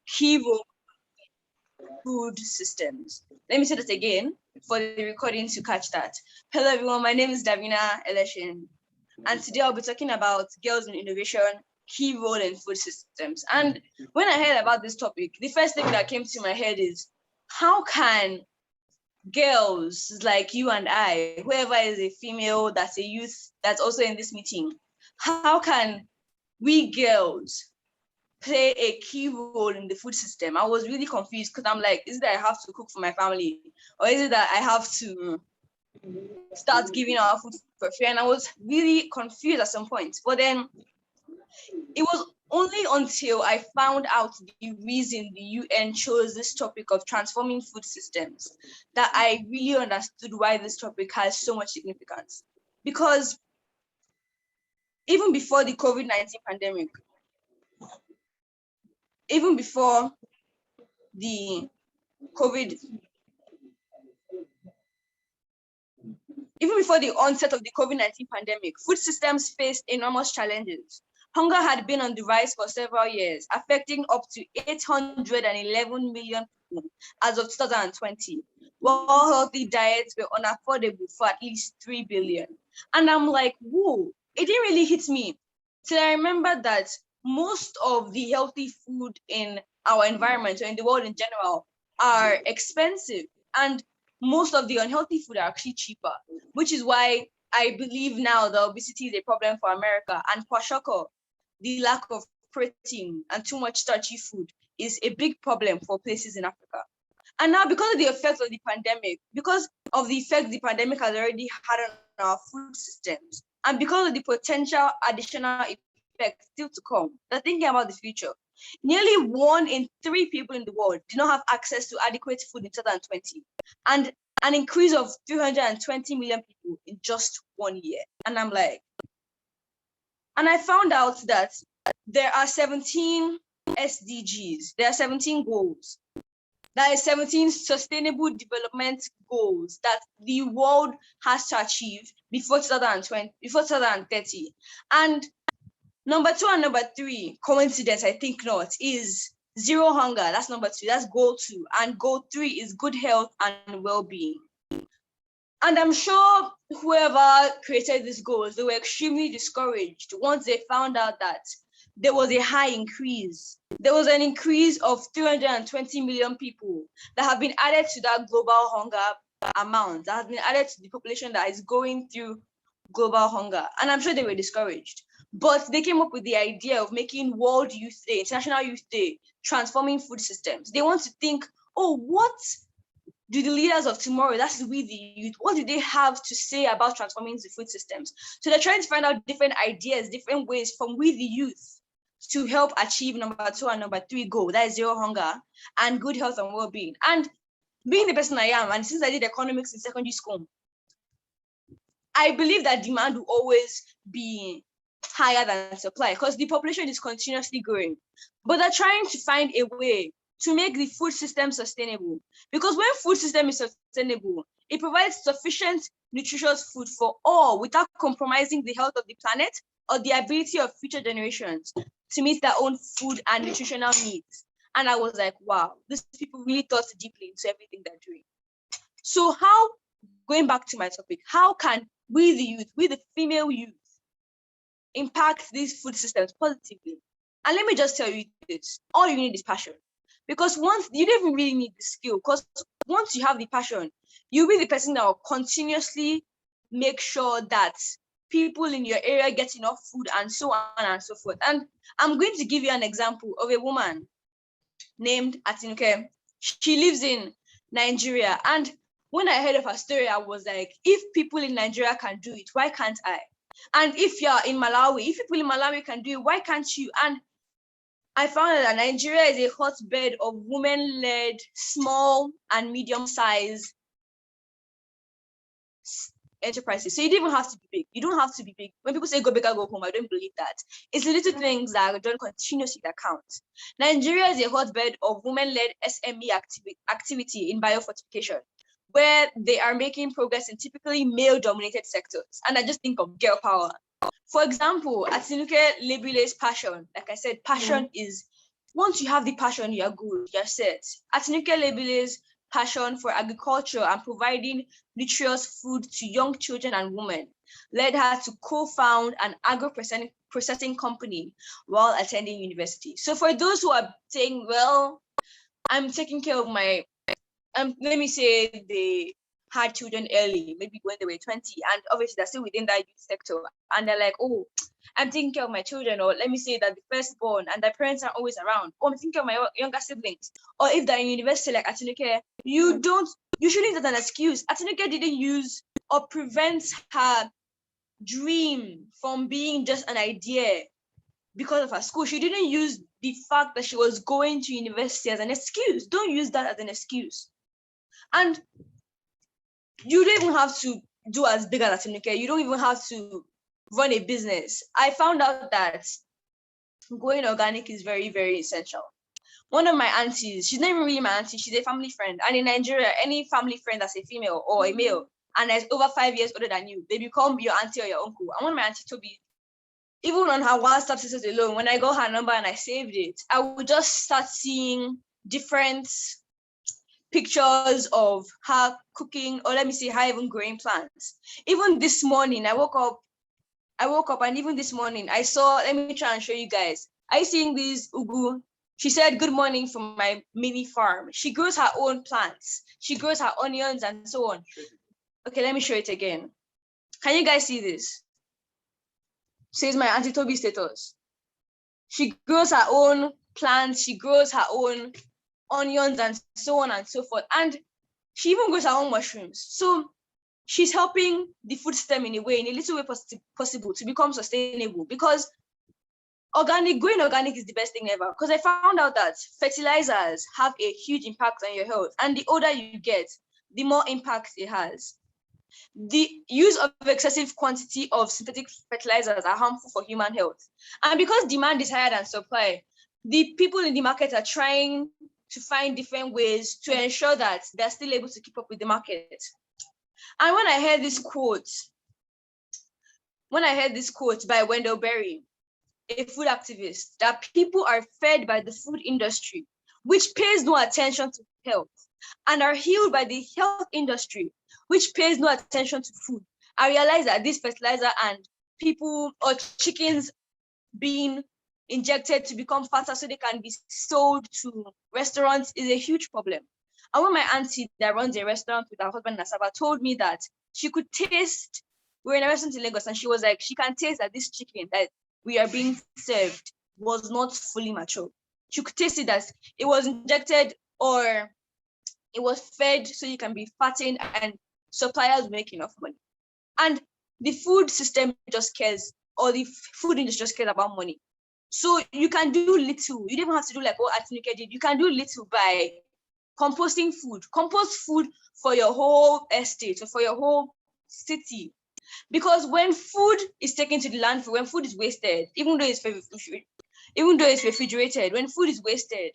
key role food systems. Let me say that again for the recording to catch that. Hello everyone, my name is Davina Eleshin, and today I'll be talking about girls in innovation, key role in food systems. And when I heard about this topic, the first thing that came to my head is, how can girls like you and I, whoever is a female that's a youth that's also in this meeting, how can we girls play a key role in the food system? I was really confused because I'm like, is it that I have to cook for my family? Or is it that I have to start giving our food for free? And I was really confused at some point. But then it was only until I found out the reason the UN chose this topic of transforming food systems that I really understood why this topic has so much significance. Because even before the COVID-19 pandemic, even before the onset of the COVID-19 pandemic, food systems faced enormous challenges. Hunger had been on the rise for several years, affecting up to 811 million people as of 2020, while healthy diets were unaffordable for at least 3 billion. And I'm like, whoa, it didn't really hit me till I remember that most of the healthy food in our environment or in the world in general are expensive, and most of the unhealthy food are actually cheaper, which is why I believe now that obesity is a problem for America, and kwashiorkor, the lack of protein and too much starchy food, is a big problem for places in Africa. And now, because of the effects of the pandemic, because of the effects the pandemic has already had on our food systems, and because of the potential additional effects still to come, they're thinking about the future. Nearly 1 in 3 people in the world did not have access to adequate food in 2020, and an increase of 320 million people in just 1 year. And I'm like, and I found out that there are 17 SDGs, there are 17 goals. That is 17 sustainable development goals that the world has to achieve before 2030. And number 2 and number 3, coincidence, I think not, is zero hunger. That's number 2, that's goal 2. And goal 3 is good health and well-being. And I'm sure whoever created these goals, they were extremely discouraged once they found out that there was a high increase. There was an increase of 320 million people that have been added to that global hunger amount, that has been added to the population that is going through global hunger. And I'm sure they were discouraged. But they came up with the idea of making World Youth Day, International Youth Day, transforming food systems. They want to think, oh, what do the leaders of tomorrow, that's we the youth, what do they have to say about transforming the food systems? So they're trying to find out different ideas, different ways from we the youth to help achieve number 2 and number 3 goal, that is zero hunger and good health and well-being. And being the person I am, and since I did economics in secondary school, I believe that demand will always be higher than supply because the population is continuously growing. But they're trying to find a way to make the food system sustainable. Because when food system is sustainable, it provides sufficient nutritious food for all without compromising the health of the planet or the ability of future generations to meet their own food and nutritional needs. And I was like, wow, these people really thought deeply into everything they're doing. So how, going back to my topic, how can we the youth, we the female youth, impact these food systems positively? And let me just tell you this, all you need is passion. Because once, you don't even really need the skill, because once you have the passion, you'll be the person that will continuously make sure that people in your area get enough food and so on and so forth. And I'm going to give you an example of a woman named Atinuke. She lives in Nigeria. And when I heard of her story, I was like, if people in Nigeria can do it, why can't I? And if you're in Malawi, if people in Malawi can do it, why can't you? And I found out that Nigeria is a hotbed of women-led, small and medium-sized enterprises. So you don't even have to be big. You don't have to be big. When people say go big or go home, I don't believe that. It's the little things that are done continuously that count. Nigeria is a hotbed of women-led SME activity in biofortification, where they are making progress in typically male-dominated sectors. And I just think of girl power. For example, Atinuke Lebile's passion, like I said, passion is Once you have the passion, you're good, you're set. Atinúkẹ́ Lebele's passion for agriculture and providing nutritious food to young children and women led her to co-found an agro-processing company while attending university. So for those who are saying, well, I'm taking care of my, let me say they had children early, maybe when they were 20, and obviously they're still within that youth sector, and they're like, oh, I'm taking care of my children, or let me say that the firstborn and their parents are always around, or I'm taking care of my younger siblings, or if they're in university like Atinúkẹ́, you shouldn't use that an excuse. Atinúkẹ́ didn't use or prevent her dream from being just an idea because of her school. She didn't use the fact that she was going to university as an excuse. Don't use that as an excuse. And you don't even have to do as big as Atinúkẹ́. You don't even have to run a business. I found out that going organic is very, very essential. One of my aunties, she's not even really my auntie, she's a family friend. And in Nigeria, any family friend that's a female or a male and is over 5 years older than you, they become your auntie or your uncle. And one of my auntie told me, even on her WhatsApp status alone, when I got her number and I saved it, I would just start seeing different pictures of her cooking, or let me see, her even growing plants. Even this morning, I woke up and even this morning, I saw, let me try and show you guys. I seeing these ugu. She said, good morning from my mini farm. She grows her own plants. She grows her onions and so on. Okay, let me show it again. Can you guys see this? Says my Auntie Toby status. She grows her own plants. She grows her own onions and so on and so forth. And she even grows her own mushrooms. So she's helping the food system in a way, in a little way possible to become sustainable, because going organic is the best thing ever. Because I found out that fertilizers have a huge impact on your health. And the older you get, the more impact it has. The use of excessive quantity of synthetic fertilizers are harmful for human health. And because demand is higher than supply, the people in the market are trying to find different ways to ensure that they're still able to keep up with the market. And when I heard this quote by Wendell Berry, a food activist, that people are fed by the food industry, which pays no attention to health, and are healed by the health industry, which pays no attention to food, I realized that this fertilizer and people or chickens being injected to become fatter so they can be sold to restaurants is a huge problem. And when my auntie that runs a restaurant with her husband Nasaba told me that she could taste, we're in a restaurant in Lagos, and she was like, she can taste that this chicken that we are being served was not fully mature. She could taste it as it was injected or it was fed so you can be fattened and suppliers make enough money. And the food system just cares, or the food industry just cares about money. So you can do little. You don't even have to do like what Atinúkẹ́ did. You can do little by composting food. Compost food for your whole estate or for your whole city. Because when food is taken to the landfill, when food is wasted, even though it's refrigerated, when food is wasted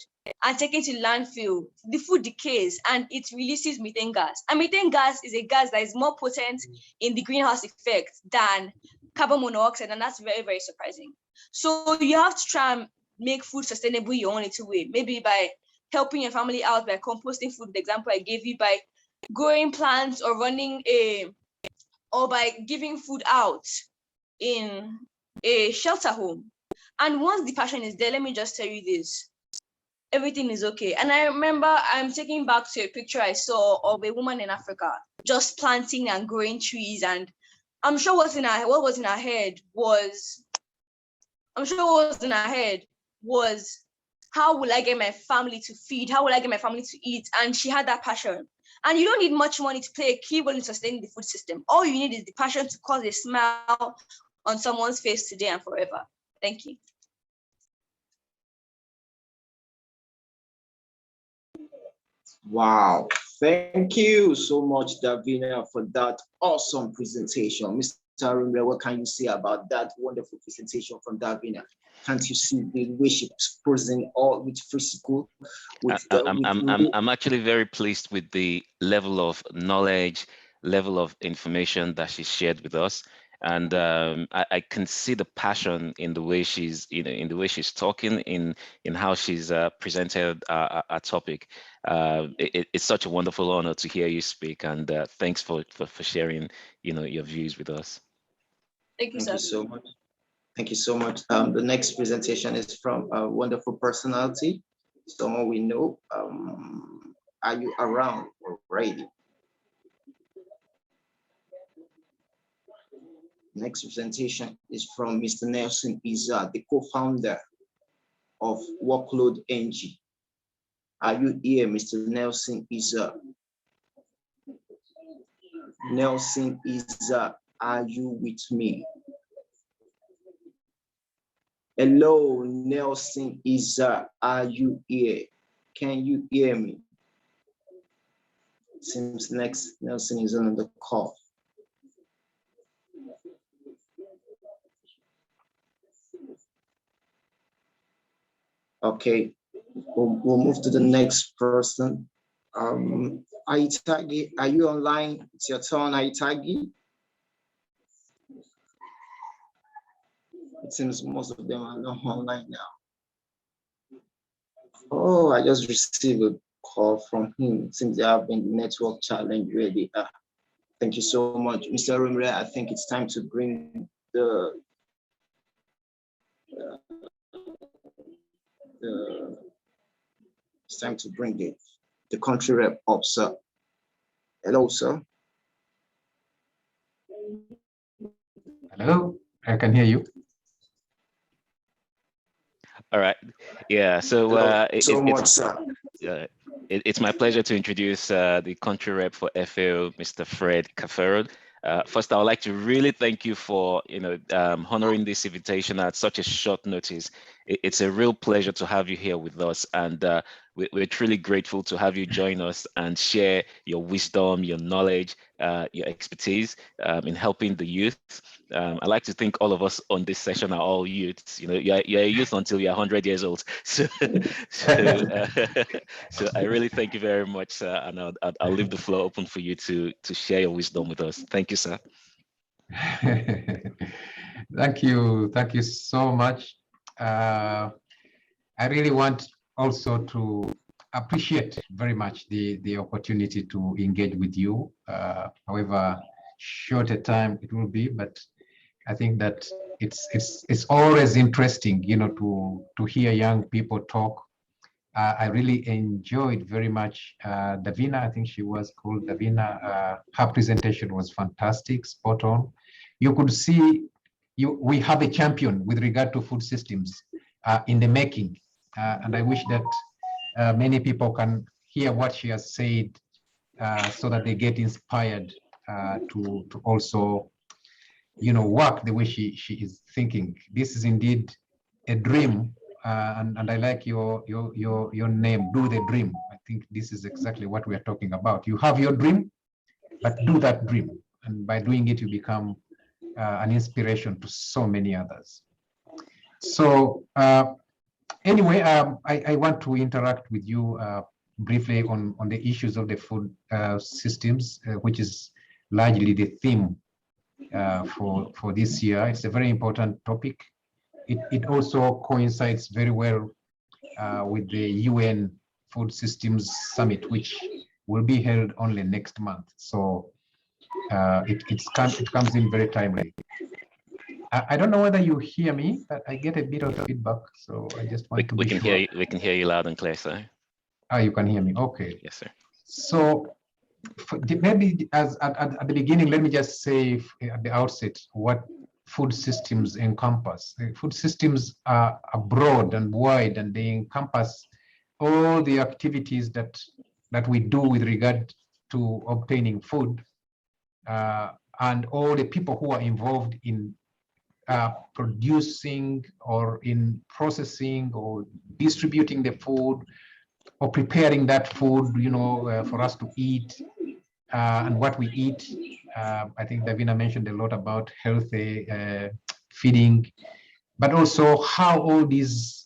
and taken to the landfill, the food decays and it releases methane gas. And methane gas is a gas that is more potent in the greenhouse effect than carbon monoxide, and that's very, very surprising. So you have to try and make food sustainable your own little way, maybe by helping your family out by composting food, the example I gave you, by growing plants or or by giving food out in a shelter home. And once the passion is there, let me just tell you this, everything is okay. And I remember I'm taking back to a picture I saw of a woman in Africa just planting and growing trees. And I'm sure what was in her head was, how will I get my family to feed? How will I get my family to eat? And she had that passion. And you don't need much money to play a key role in sustaining the food system. All you need is the passion to cause a smile on someone's face today and forever. Thank you. Wow. Thank you so much, Davina, for that awesome presentation. Mr. Aromire, what can you say about that wonderful presentation from Davina? Can't you see the way she's posing all with physical? I'm actually very pleased with the level of knowledge, level of information that she shared with us. and I can see the passion in the way she's, in the way she's talking, in how she's presented our topic. It's such a wonderful honor to hear you speak, and thanks for sharing, your views with us. Thank you, Thank sir. you so much. Thank you so much. The next presentation is from a wonderful personality, someone we know. Are you around already? Next presentation is from Mr. Nelson Izah, the co-founder of Workload NG. Are you here, Mr. Nelson Izah? Nelson Izah, are you with me? Hello, Nelson Izah, are you here? Can you hear me? Seems next Nelson is on the call. Okay, we'll move to the next person. Ahitaghi, are you online? It's your turn, Ahitaghi. It seems most of them are not online now. Oh, I just received a call from him. It seems they have been network challenge where they are. Thank you so much, Mr. Aromire. I think it's time to bring it's time to bring the country rep up, sir. Hello, sir. Hello, I can hear you. All right. Yeah. So Sir. It's my pleasure to introduce the country rep for FAO, Mr. Fred Kafeero. First, I would like to really thank you for honoring this invitation at such a short notice. It's a real pleasure to have you here with us, and we're truly grateful to have you join us and share your wisdom, your knowledge, your expertise in helping the youth. I like to think all of us on this session are all youths. You're a youth until you're 100 years old. So I really thank you very much, sir, and I'll leave the floor open for you to share your wisdom with us. Thank you, sir. Thank you so much. I really want also to appreciate very much the opportunity to engage with you, however short a time it will be, but I think that it's always interesting, to hear young people talk. I really enjoyed very much Davina. I think she was called Davina. Her presentation was fantastic, spot on. You could see we have a champion with regard to food systems in the making. And I wish that many people can hear what she has said so that they get inspired to also, work the way she is thinking. This is indeed a dream. And I like your name, Do the Dream. I think this is exactly what we are talking about. You have your dream, but do that dream. And by doing it, you become an inspiration to so many others. So anyway, I want to interact with you briefly on the issues of the food systems, which is largely the theme for this year. It's a very important topic. It also coincides very well with the UN Food Systems Summit, which will be held only next month. So it comes in very timely. I don't know whether you hear me, but I get a bit of feedback. So I just want to be sure. Hear you. We can hear you loud and clear, sir. Ah, you can hear me. Okay. Yes, sir. So maybe at the beginning, let me just say at the outset what food systems encompass. Food systems are broad and wide, and they encompass all the activities that we do with regard to obtaining food, and all the people who are involved in producing or in processing or distributing the food or preparing that food, for us to eat, and what we eat. I think Davina mentioned a lot about healthy feeding, but also how all these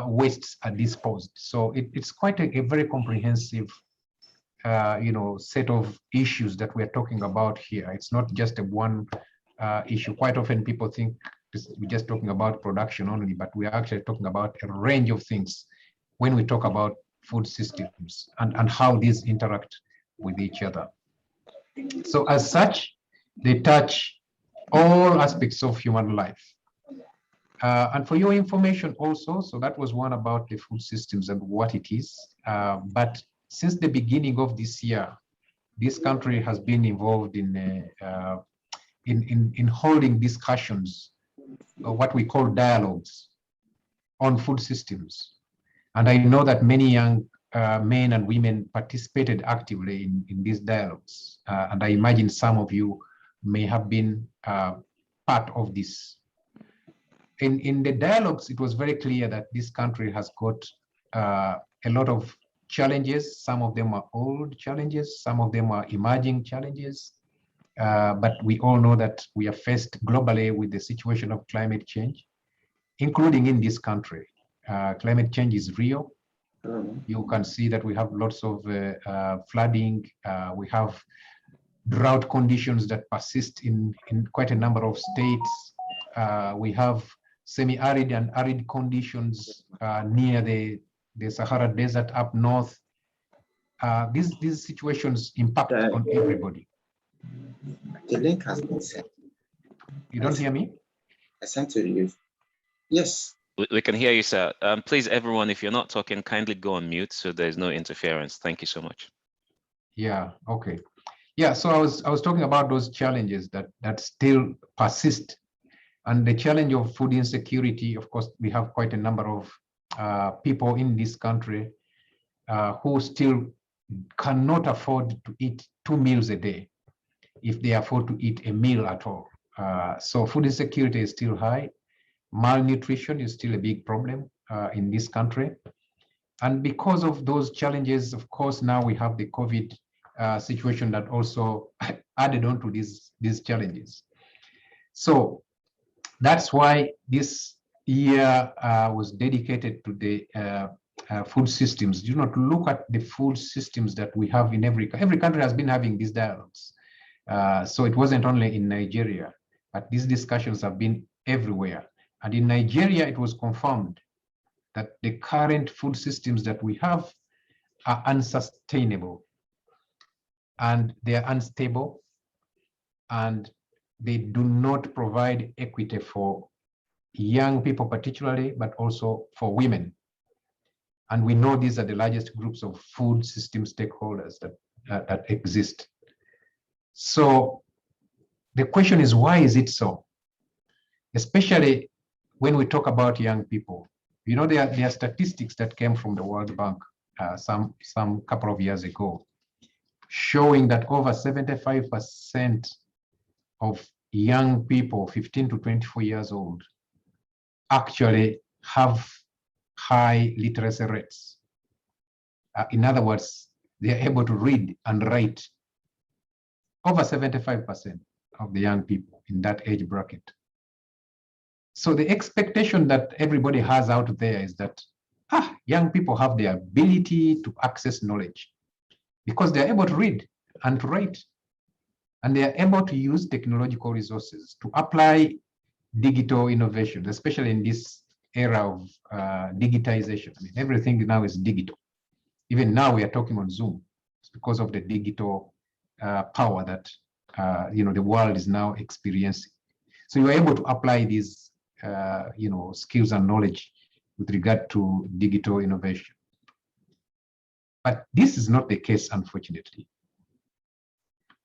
wastes are disposed. So it's quite a very comprehensive, set of issues that we're talking about here. It's not just a one issue. Quite often people think we're just talking about production only, but we're actually talking about a range of things when we talk about food systems and how these interact with each other. So as such, they touch all aspects of human life. And for your information also, so that was one about the food systems and what it is. But since the beginning of this year, this country has been involved in holding discussions, what we call dialogues on food systems. And I know that many young men and women participated actively in these dialogues. And I imagine some of you may have been part of this. In the dialogues, it was very clear that this country has got a lot of challenges. Some of them are old challenges, some of them are emerging challenges. But we all know that we are faced globally with the situation of climate change, including in this country. Climate change is real. You can see that we have lots of flooding. We have drought conditions that persist in quite a number of states. We have semi-arid and arid conditions near the Sahara Desert up north. These situations impact on everybody. The link has been sent. You don't hear me? I sent to you. Yes. We can hear you, sir. Please, everyone, if you're not talking, kindly go on mute so there's no interference. Thank you so much. Yeah, okay. Yeah, so I was talking about those challenges that still persist. And the challenge of food insecurity, of course, we have quite a number of people in this country who still cannot afford to eat 2 meals a day, if they afford to eat a meal at all. So food insecurity is still high. Malnutrition is still a big problem in this country. And because of those challenges, of course, now we have the COVID situation that also added on to these challenges. So that's why this year was dedicated to the food systems. You know, to look at the food systems that we have in every country has been having these dialogues. So it wasn't only in Nigeria, but these discussions have been everywhere. And in Nigeria, it was confirmed that the current food systems that we have are unsustainable, and they are unstable, and they do not provide equity for young people particularly, but also for women. And we know these are the largest groups of food system stakeholders that exist. So the question is, why is it so? Especially when we talk about young people. You know, there are statistics that came from the World Bank some couple of years ago, showing that over 75% of young people 15 to 24 years old actually have high literacy rates. In other words, they are able to read and write. Over 75% of the young people in that age bracket. So the expectation that everybody has out there is that young people have the ability to access knowledge because they're able to read and to write. And they are able to use technological resources to apply digital innovations, especially in this era of digitization. I mean, everything now is digital. Even now we are talking on Zoom. It's because of the digital power that the world is now experiencing. So you are able to apply these skills and knowledge with regard to digital innovation. But this is not the case, unfortunately.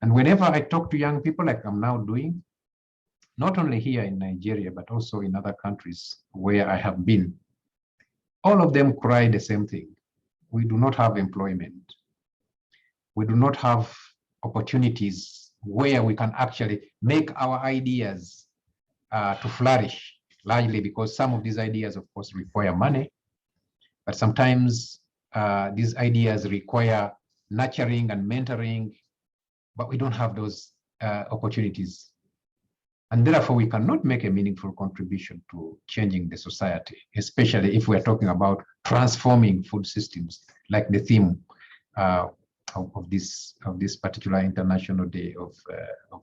And whenever I talk to young people, like I'm now doing, not only here in Nigeria, but also in other countries where I have been, all of them cry the same thing. We do not have employment. We do not have opportunities where we can actually make our ideas to flourish, largely because some of these ideas, of course, require money, but sometimes these ideas require nurturing and mentoring, but we don't have those opportunities. And therefore, we cannot make a meaningful contribution to changing the society, especially if we're talking about transforming food systems, like the theme of this particular International Day of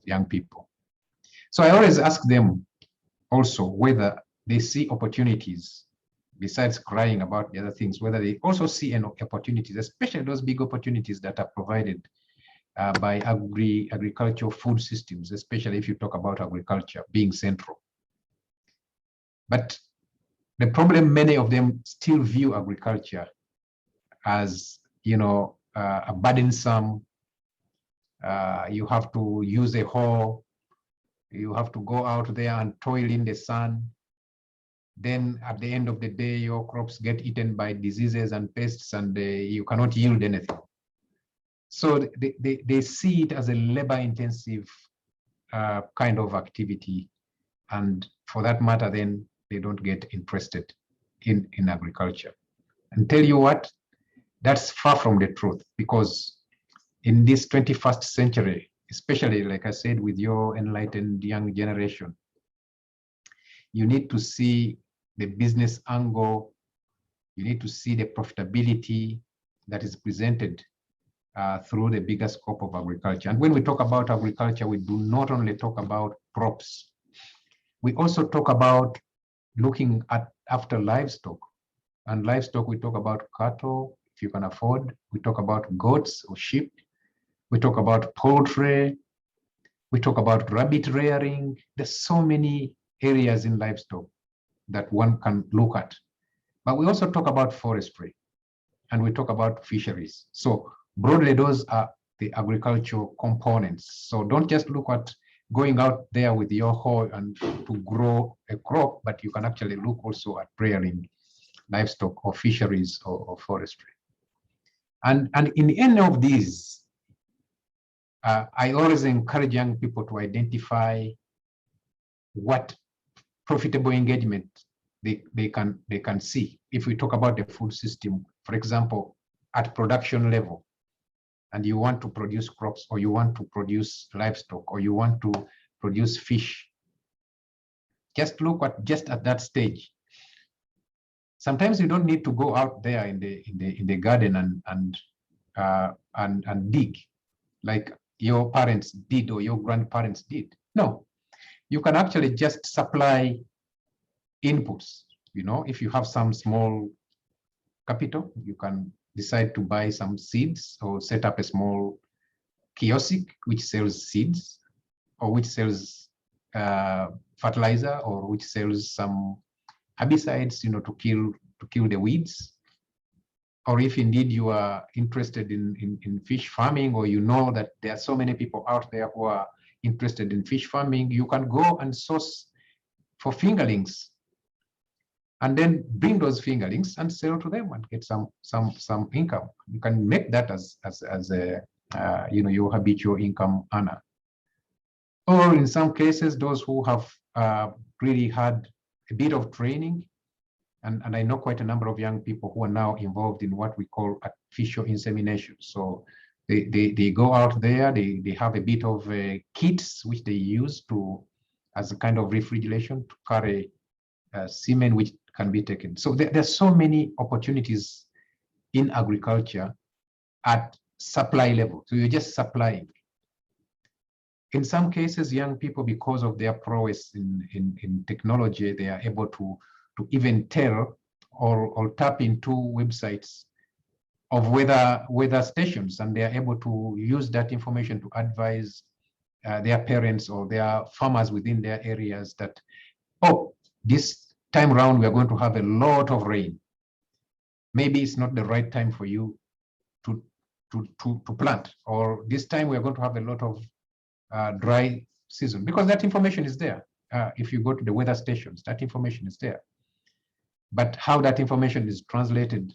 Young People. So I always ask them also whether they see opportunities besides crying about the other things, whether they also see an opportunities, especially those big opportunities that are provided by agricultural food systems, especially if you talk about agriculture being central. But the problem, many of them still view agriculture as, a burdensome. You have to use a hoe. You have to go out there and toil in the sun. Then at the end of the day, your crops get eaten by diseases and pests, and you cannot yield anything. So they see it as a labor-intensive kind of activity. And for that matter, then they don't get interested in agriculture. And tell you what, that's far from the truth, because in this 21st century, especially, like I said, with your enlightened young generation, you need to see the business angle. You need to see the profitability that is presented through the bigger scope of agriculture. And when we talk about agriculture, we do not only talk about crops. We also talk about looking after livestock. And livestock, we talk about cattle, if you can afford. We talk about goats or sheep. We talk about poultry. We talk about rabbit rearing. There's so many areas in livestock that one can look at. But we also talk about forestry, and we talk about fisheries. So broadly, those are the agricultural components. So don't just look at going out there with your hoe and to grow a crop, but you can actually look also at rearing livestock or fisheries or forestry. And in any of these, I always encourage young people to identify what profitable engagement they can see. If we talk about the food system, for example, at production level, and you want to produce crops, or you want to produce livestock, or you want to produce fish, just look at that stage. Sometimes you don't need to go out there in the garden and dig like your parents did or your grandparents did. No, you can actually just supply inputs. If you have some small capital, you can decide to buy some seeds or set up a small kiosk which sells seeds, or which sells fertilizer, or which sells some herbicides, to kill the weeds. Or if indeed you are interested in fish farming, or that there are so many people out there who are interested in fish farming, you can go and source for fingerlings, and then bring those fingerlings and sell to them and get some income. You can make that as a your habitual income earner. Or in some cases, those who have really had a bit of training, and I know quite a number of young people who are now involved in what we call artificial insemination. So they go out there, they have a bit of kits which they use as a kind of refrigeration to carry semen which can be taken. So there's so many opportunities in agriculture at supply level. So you're just supplying. In some cases, young people, because of their prowess in technology, they are able to even tell or tap into websites of weather stations, and they are able to use that information to advise their parents or their farmers within their areas that, oh, this time around we are going to have a lot of rain. Maybe it's not the right time for you to plant, or this time we are going to have a lot of dry season, because that information is there. If you go to the weather stations, that information is there. But how that information is translated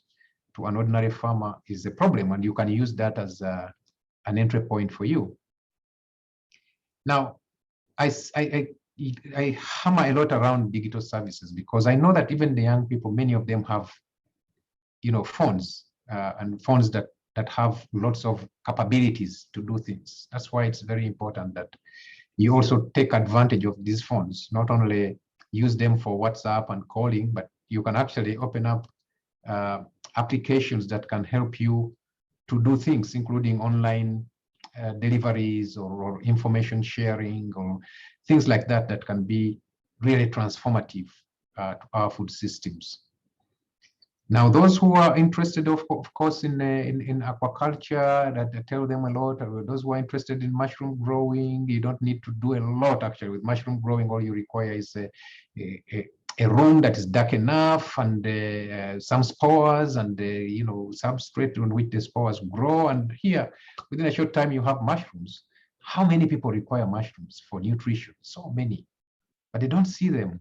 to an ordinary farmer is a problem, and you can use that as an entry point for you. Now, I hammer a lot around digital services, because I know that even the young people, many of them have, phones and phones that have lots of capabilities to do things. That's why it's very important that you also take advantage of these phones, not only use them for WhatsApp and calling, but you can actually open up applications that can help you to do things, including online deliveries or information sharing or things like that that can be really transformative to our food systems. Now, those who are interested, of course, in aquaculture, that I tell them a lot. Those who are interested in mushroom growing, you don't need to do a lot actually with mushroom growing. All you require is a room that is dark enough and some spores and substrate on which the spores grow. And here, within a short time, you have mushrooms. How many people require mushrooms for nutrition? So many, but they don't see them.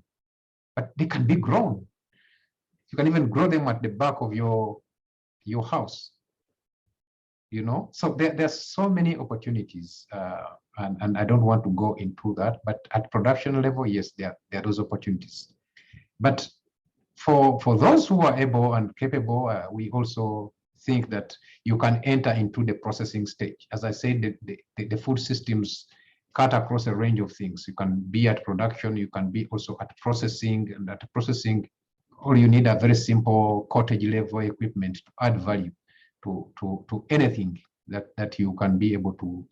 But they can be grown. You can even grow them at the back of your house. So there's so many opportunities, and I don't want to go into that. But at production level, yes, there are those opportunities. But for those who are able and capable, we also think that you can enter into the processing stage. As I said, the food systems cut across a range of things. You can be at production, you can be also at processing, and at processing, all you need are very simple cottage level equipment to add value to anything that you can be able to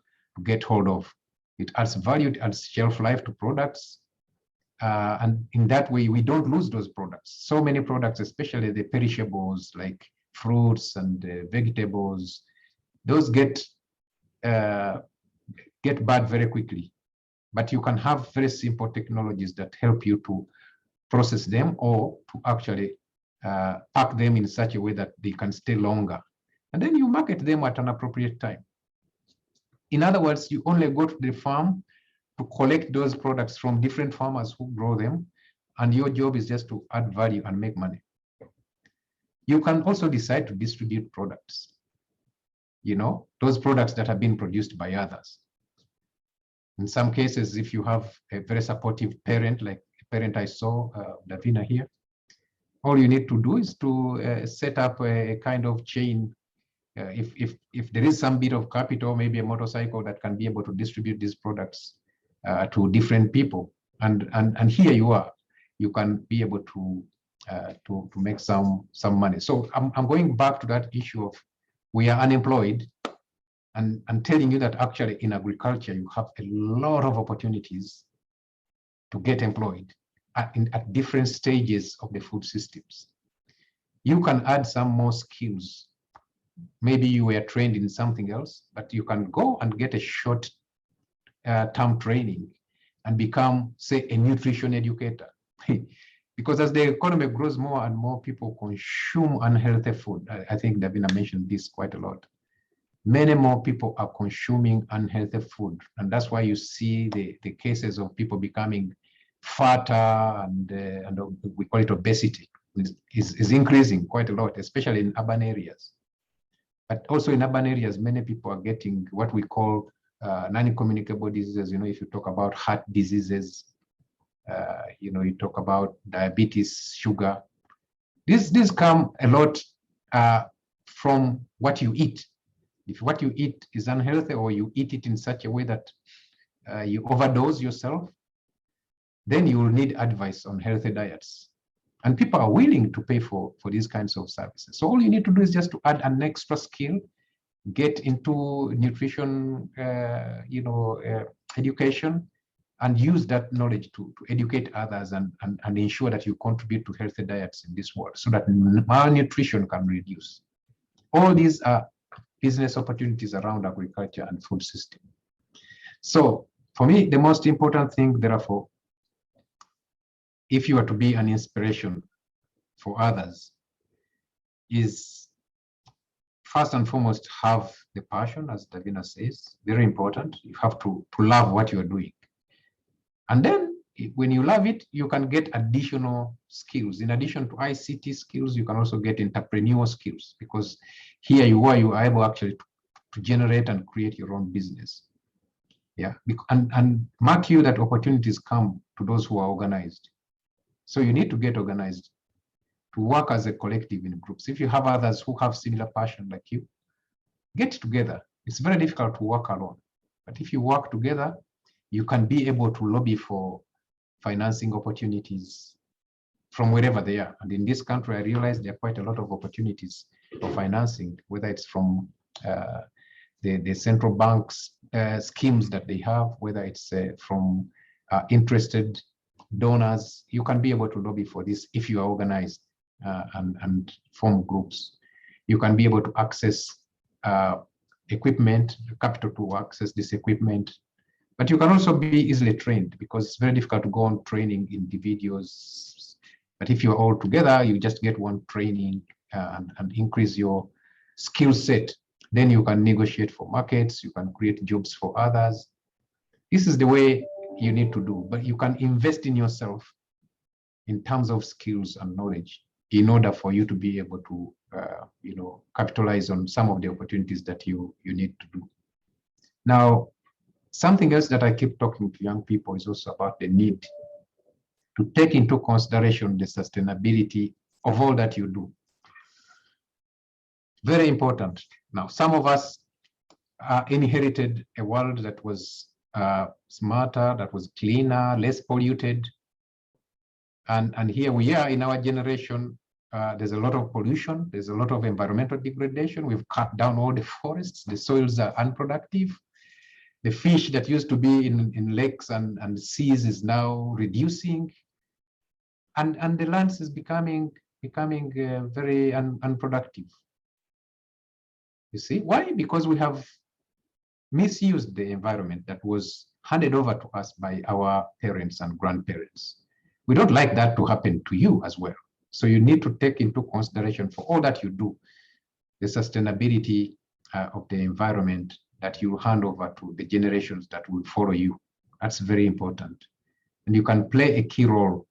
get hold of. It adds value, it adds shelf life to products. And in that way, we don't lose those products. So many products, especially the perishables like fruits and vegetables, those get bad very quickly. But you can have very simple technologies that help you to process them or to actually pack them in such a way that they can stay longer. And then you market them at an appropriate time. In other words, you only go to the farm to collect those products from different farmers who grow them, and your job is just to add value and make money. You can also decide to distribute products, those products that have been produced by others. In some cases, if you have a very supportive parent, like a parent I saw, Davina here, all you need to do is to set up a kind of chain. If there is some bit of capital, maybe a motorcycle that can be able to distribute these products to different people, and here you are, you can be able to make some money. So I'm going back to that issue of we are unemployed, and telling you that actually in agriculture you have a lot of opportunities to get employed at different stages of the food systems. You can add some more skills. Maybe you were trained in something else, but you can go and get a short-term training and become, say, a nutrition educator. Because as the economy grows, more and more people consume unhealthy food. I think Davina mentioned this quite a lot. Many more people are consuming unhealthy food. And that's why you see the cases of people becoming fatter and we call it obesity is increasing quite a lot, especially in urban areas. But also in urban areas, many people are getting what we call non-communicable diseases. If you talk about heart diseases, you talk about diabetes, sugar. These come a lot from what you eat. If what you eat is unhealthy or you eat it in such a way that you overdose yourself, then you will need advice on healthy diets. And people are willing to pay for these kinds of services. So all you need to do is just to add an extra skill, get into nutrition, education, and use that knowledge to educate others and ensure that you contribute to healthy diets in this world so that malnutrition can reduce. All these are business opportunities around agriculture and food system. So for me, the most important thing, therefore, if you are to be an inspiration for others, is first and foremost, have the passion, as Davina says, very important. You have to love what you're doing. And then when you love it, you can get additional skills. In addition to ICT skills, you can also get entrepreneurial skills, because here you are able actually to generate and create your own business. Yeah, and mark you that opportunities come to those who are organized. So you need to get organized to work as a collective in groups. If you have others who have similar passion like you, get together. It's very difficult to work alone. But if you work together, you can be able to lobby for financing opportunities from wherever they are. And in this country, I realize there are quite a lot of opportunities for financing, whether it's from the central banks schemes that they have, whether it's from interested donors. You can be able to lobby for this if you are organized and form groups. You can be able to access equipment, capital to access this equipment. But you can also be easily trained, because it's very difficult to go on training individuals. But if you're all together, you just get one training and increase your skill set. Then you can negotiate for markets, you can create jobs for others. This is the way you need to do, but you can invest in yourself in terms of skills and knowledge in order for you to be able to capitalize on some of the opportunities that you need to do. Now, something else that I keep talking to young people is also about the need to take into consideration the sustainability of all that you do. Very important. Now, some of us inherited a world that was smarter, that was cleaner, less polluted. And here we are in our generation, there's a lot of pollution, there's a lot of environmental degradation. We've cut down all the forests, the soils are unproductive. The fish that used to be in lakes and seas is now reducing. And the lands is becoming very unproductive. You see, why? Because we have misused the environment that was handed over to us by our parents and grandparents. We don't like that to happen to you as well. So you need to take into consideration for all that you do, the sustainability of the environment that you hand over to the generations that will follow you. That's very important. And you can play a key role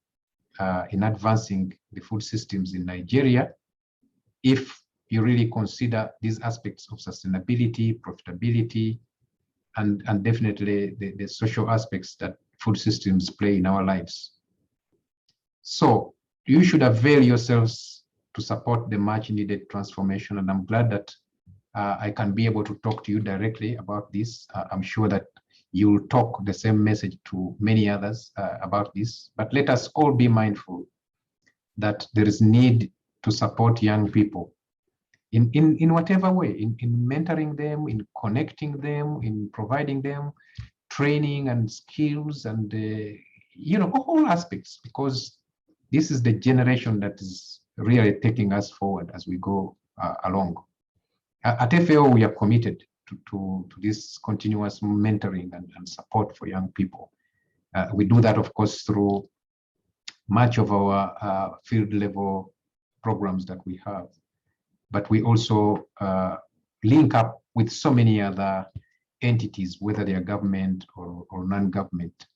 in advancing the food systems in Nigeria if you really consider these aspects of sustainability, profitability, and definitely the social aspects that food systems play in our lives. So you should avail yourselves to support the much needed transformation. And I'm glad that I can be able to talk to you directly about this. I'm sure that you will talk the same message to many others about this. But let us all be mindful that there is need to support young people in whatever way, in mentoring them, in connecting them, in providing them training and skills and all aspects, because this is the generation that is really taking us forward as we go along. At FAO, we are committed to this continuous mentoring and support for young people. We do that, of course, through much of our field level programs that we have. But we also link up with so many other entities, whether they are government or non-government,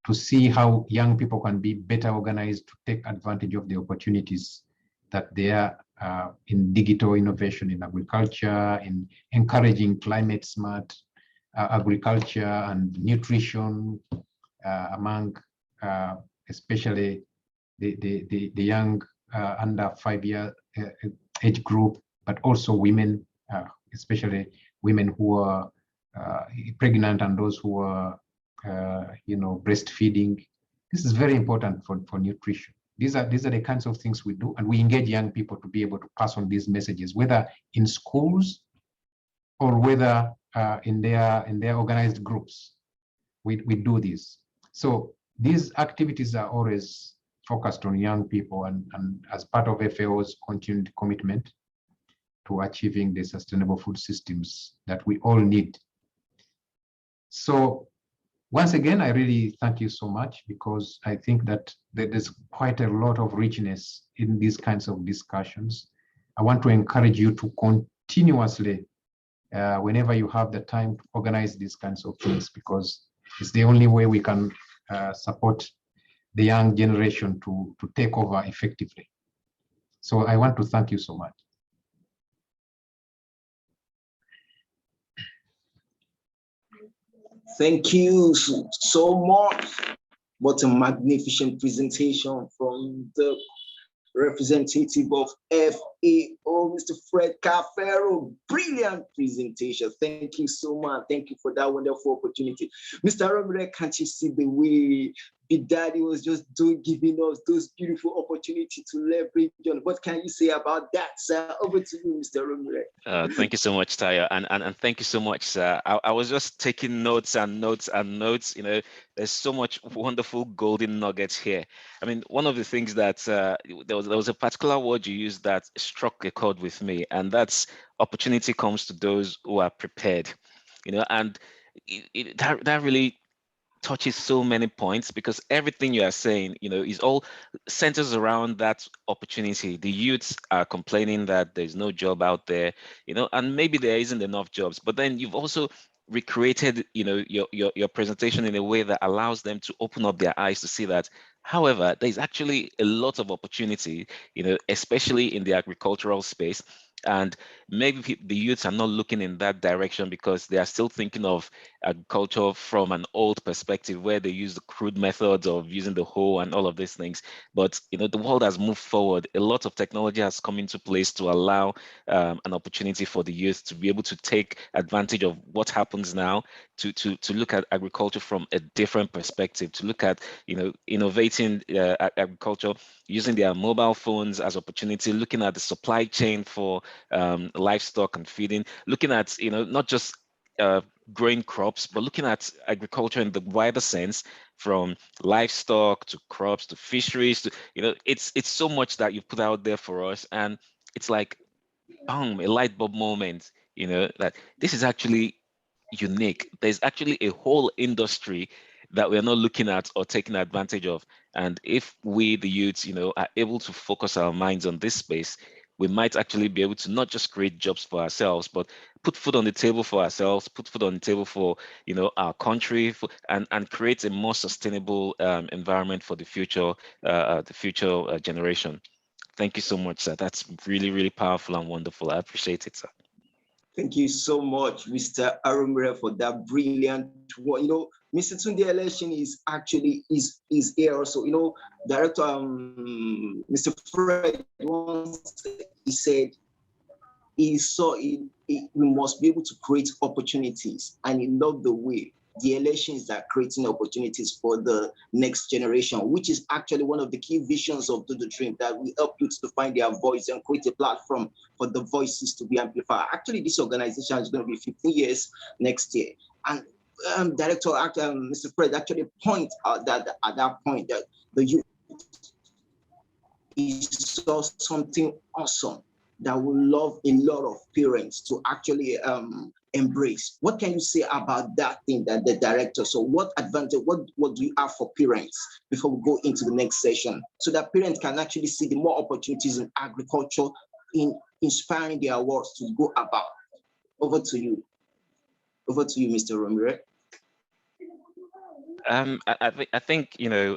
to see how young people can be better organized to take advantage of the opportunities that they are in digital innovation in agriculture, in encouraging climate smart agriculture and nutrition among especially the young under 5-year age group, but also women, especially women who are pregnant and those who are breastfeeding. This is very important for nutrition. These are the kinds of things we do, and we engage young people to be able to pass on these messages, whether in schools or whether in their organized groups. We do this. So these activities are always focused on young people and as part of FAO's continued commitment to achieving the sustainable food systems that we all need. So once again, I really thank you so much, because I think that there's quite a lot of richness in these kinds of discussions. I want to encourage you to continuously, whenever you have the time, to organize these kinds of things, because it's the only way we can support the young generation to take over effectively. So I want to thank you so much. Thank you so much. What a magnificent presentation from the representative of FAO, Mr. Fred Kafeero. Brilliant presentation. Thank you so much. Thank you for that wonderful opportunity. Mr. Aromire, can't you see the way Big Daddy was just giving us those beautiful opportunities to leverage on. What can you say about that, sir? Over to you, Mr. Aromire. Thank you so much, Tayo, and thank you so much, sir. I was just taking notes and notes and notes. You know, there's so much wonderful golden nuggets here. I mean, one of the things that there was a particular word you used that struck a chord with me, and that's opportunity comes to those who are prepared. You know, and that really touches so many points, because everything you are saying, you know, is all centers around that opportunity. The youths are complaining that there's no job out there, you know, and maybe there isn't enough jobs, but then you've also recreated, you know, your presentation in a way that allows them to open up their eyes to see that, however, there's actually a lot of opportunity, you know, especially in the agricultural space. And maybe the youths are not looking in that direction because they are still thinking of agriculture from an old perspective, where they use the crude methods of using the hoe and all of these things. But you know, the world has moved forward. A lot of technology has come into place to allow an opportunity for the youth to be able to take advantage of what happens now, to look at agriculture from a different perspective, to look at, you know, innovating agriculture using their mobile phones as opportunity, looking at the supply chain for livestock and feeding, looking at, you know, not just growing crops, but looking at agriculture in the wider sense, from livestock to crops to fisheries to, you know, it's so much that you put out there for us, and it's like, boom, a light bulb moment, you know, that this is actually unique. There's actually a whole industry that we're not looking at or taking advantage of. And if we, the youths, you know, are able to focus our minds on this space, we might actually be able to not just create jobs for ourselves, but put food on the table for ourselves, put food on the table for, you know, our country, and create a more sustainable environment for the future generation. Thank you so much, sir. That's really, really powerful and wonderful. I appreciate it, sir. Thank you so much, Mr. Aromire, for that brilliant one. You know, Mr. Tunde election is actually is here also. You know, Director Mr. Fred once he said he saw it, we must be able to create opportunities, and he loved the way the elections are creating opportunities for the next generation, which is actually one of the key visions of DoTheDream, that we help youth to find their voice and create a platform for the voices to be amplified. Actually, this organization is going to be 15 years next year. And Director Mr. Fred actually point out that at that point that the youth saw something awesome that will love a lot of parents to actually embrace. What can you say about that thing, that the director? So what advantage, what do you have for parents before we go into the next session, so that parents can actually see the more opportunities in agriculture, in inspiring their words to go about? Over to you, Mr. Aromire. I think, you know,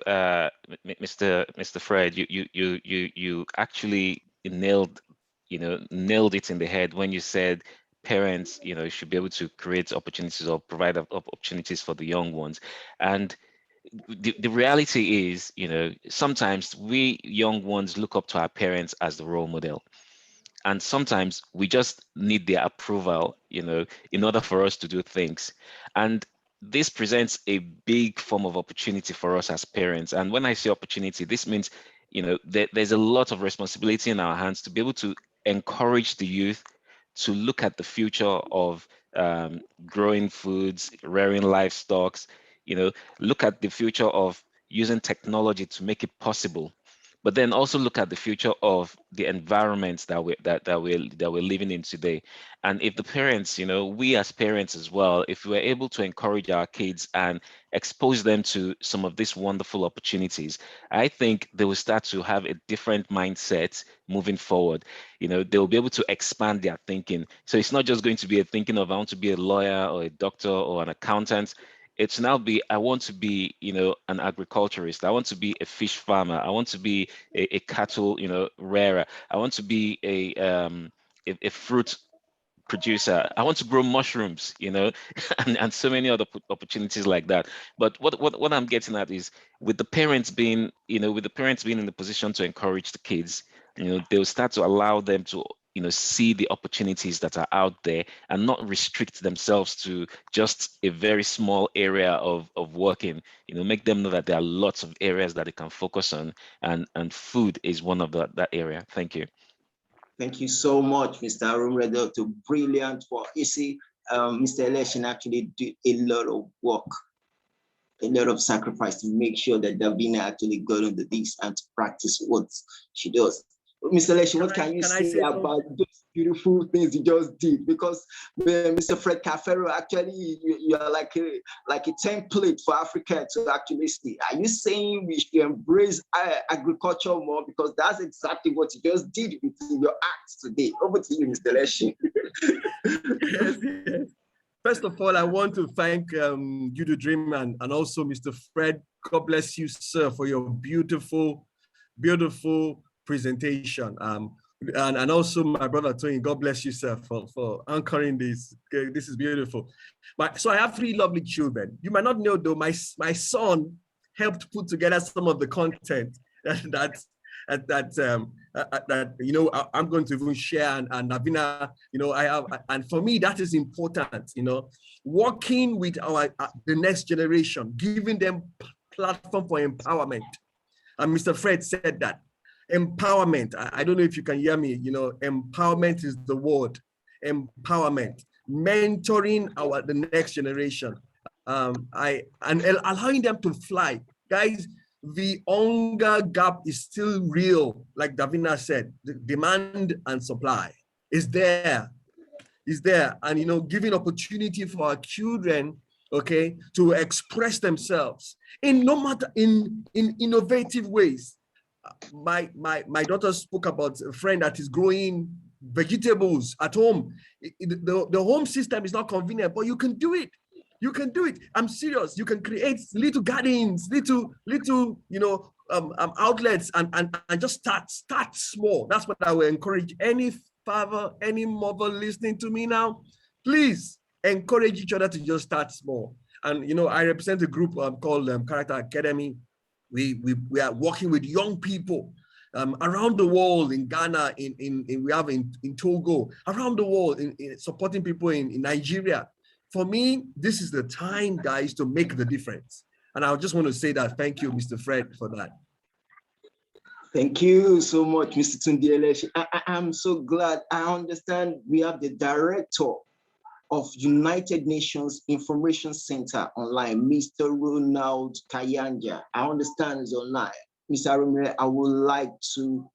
Mr. Fred, you actually nailed it in the head when you said parents, you know, should be able to create opportunities or provide opportunities for the young ones. And the reality is, you know, sometimes we young ones look up to our parents as the role model. And sometimes we just need their approval, you know, in order for us to do things. And this presents a big form of opportunity for us as parents. And when I say opportunity, this means, you know, there's a lot of responsibility in our hands to be able to encourage the youth to look at the future of growing foods, rearing livestock, you know, look at the future of using technology to make it possible, but then also look at the future of the environments that we're living in today. And if the parents, you know, we as parents as well, if we're able to encourage our kids and expose them to some of these wonderful opportunities, I think they will start to have a different mindset moving forward. You know, they'll be able to expand their thinking. So it's not just going to be a thinking of, I want to be a lawyer or a doctor or an accountant. It's now be, I want to be, you know, an agriculturist. I want to be a fish farmer. I want to be a cattle, you know, rearer. I want to be a fruit producer. I want to grow mushrooms, you know, and so many other opportunities like that. But what I'm getting at is, with the parents being, you know, with the parents being in the position to encourage the kids, you know, they'll start to allow them to see the opportunities that are out there and not restrict themselves to just a very small area of working. Make them know that there are lots of areas that they can focus on, and food is one of that area. Thank you. Thank you so much, Mr. Aromire. Brilliant work. You see, Mr. Election actually did a lot of work, a lot of sacrifice to make sure that Davina actually got on the this and to practice what she does. Mr. Election, what can you say about those beautiful things you just did? Because Mr. Fred Kafeero, actually, you are like a template for Africa to actually see. Are you saying we should embrace agriculture more? Because that's exactly what you just did within your acts today. Over to you, Mr. Election. Yes. First of all, I want to thank DoTheDream and also Mr. Fred. God bless you, sir, for your beautiful, beautiful presentation. And also my brother Toyin, God bless you, sir, for anchoring this. Okay, this is beautiful. So I have 3 lovely children. You might not know, though, my son helped put together some of the content that I'm going to even share, and Davina, I have, and for me that is important. Working with the next generation, giving them platform for empowerment. And Mr. Fred said that empowerment. I don't know if you can hear me. Empowerment is the word. Empowerment, mentoring the next generation, and allowing them to fly, guys. The hunger gap is still real, like Davina said. The demand and supply is there, and giving opportunity for our children, okay, to express themselves in innovative ways. My daughter spoke about a friend that is growing vegetables at home. The home system is not convenient, but you can do it. You can do it. I'm serious. You can create little gardens, little outlets, and just start small. That's what I will encourage any father, any mother listening to me now. Please encourage each other to just start small. And I represent a group called Character Academy. We are working with young people around the world, in Ghana, we have in Togo, around the world, in supporting people in Nigeria. For me, this is the time, guys, to make the difference. And I just want to say that thank you, Mr. Fred, for that. Thank you so much, Mr. Tunde. I'm so glad. I understand we have the director of United Nations Information Center online, Mr. Ronald Kayanja. I understand is online. Mr. Aromire, I would like to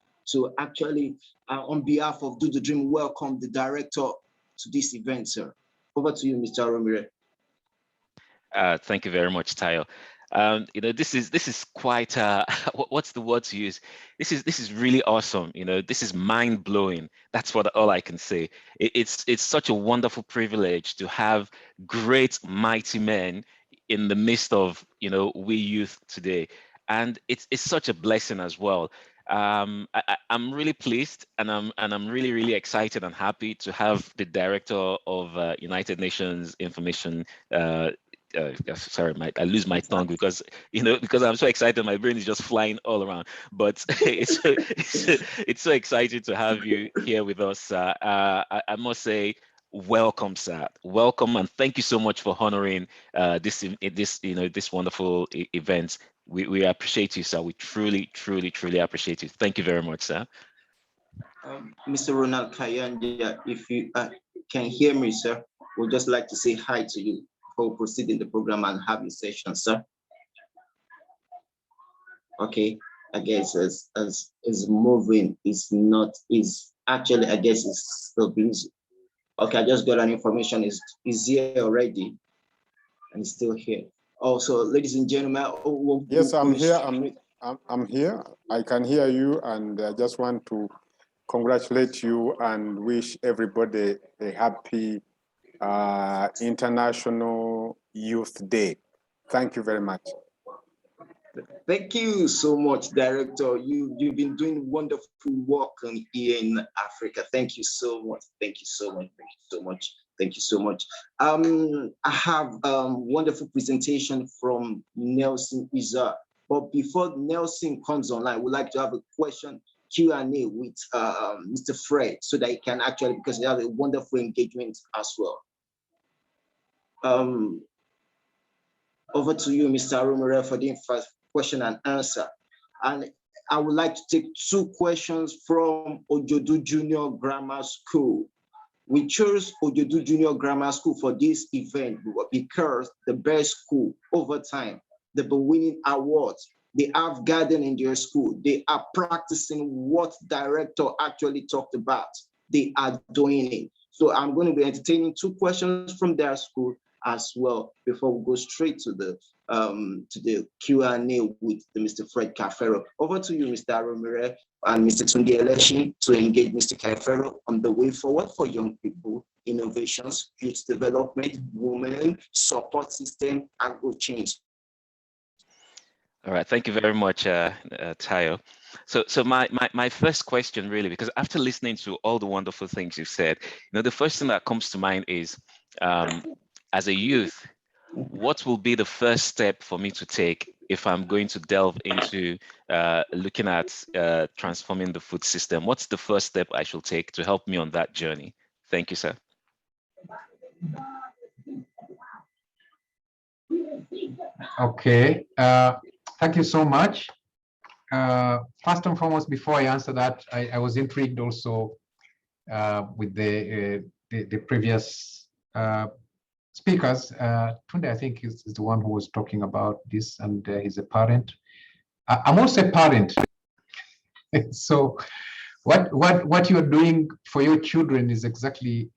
actually, on behalf of DoTheDream, welcome the director to this event, sir. Over to you, Mr. Aromire. Thank you very much, Tayo. This is quite what's the word to use? This is really awesome. This is mind blowing. That's all I can say. It's such a wonderful privilege to have great, mighty men in the midst of we youth today, and it's such a blessing as well. I'm really pleased, and I'm really, really excited and happy to have the director of United Nations Information. Sorry, I lose my tongue because I'm so excited. My brain is just flying all around. But it's so exciting to have you here with us. I must say, welcome, sir. Welcome, and thank you so much for honoring this wonderful event. We appreciate you, sir. We truly, truly, truly appreciate you. Thank you very much, sir. Mr. Ronald Kayanja, if you can hear me, sir, we'd just like to say hi to you before we proceed in the program and have your session, sir. Okay, I guess as moving is actually, I guess it's still busy. Okay, I just got an information is here already, and it's still here. Also, ladies and gentlemen, yes, I'm here. I'm here. I can hear you, and I just want to congratulate you and wish everybody a happy International Youth Day. Thank you very much. Thank you so much, Director. You've been doing wonderful work here in Africa. Thank you so much. Thank you so much. Thank you so much. Thank you so much. I have a wonderful presentation from Nelson Izah. But before Nelson comes online, we'd like to have a question Q&A with Mr. Fred, so that he can actually, because they have a wonderful engagement as well. Over to you, Mr. Aromire, for the first question and answer. And I would like to take 2 questions from Ojodu Junior Grammar School. We chose Ojodu Junior Grammar School for this event because the best school over time, they've been winning awards. They have garden in their school. They are practicing what director actually talked about. They are doing it. So I'm going to be entertaining 2 questions from their school as well before we go straight to the Q&A with Mr. Fred Kafeero. Over to you, Mr. Aromire and Mr. Tunde Eleshi, to engage Mr. Kafeero on the way forward for young people, innovations, youth development, women, support system, agro change. All right, thank you very much, Tayo. So my first question really, because after listening to all the wonderful things you've said, the first thing that comes to mind is, as a youth, what will be the first step for me to take if I'm going to delve into looking at transforming the food system? What's the first step I should take to help me on that journey? Thank you, sir. Okay. Thank you so much. First and foremost, before I answer that, I was intrigued also with the previous speakers. Tunde, I think, is the one who was talking about this, and he's a parent. I'm also a parent. So what you're doing for your children is exactly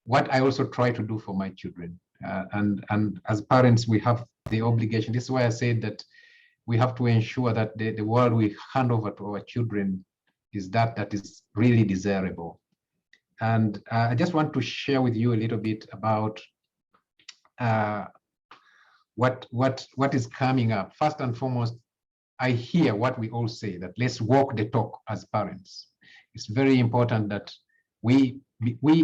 what I also try to do for my children. And as parents, we have the obligation. This is why I said that we have to ensure that the world we hand over to our children is that is really desirable. And I just want to share with you a little bit about what is coming up. First and foremost, I hear what we all say, that let's walk the talk as parents. It's very important that we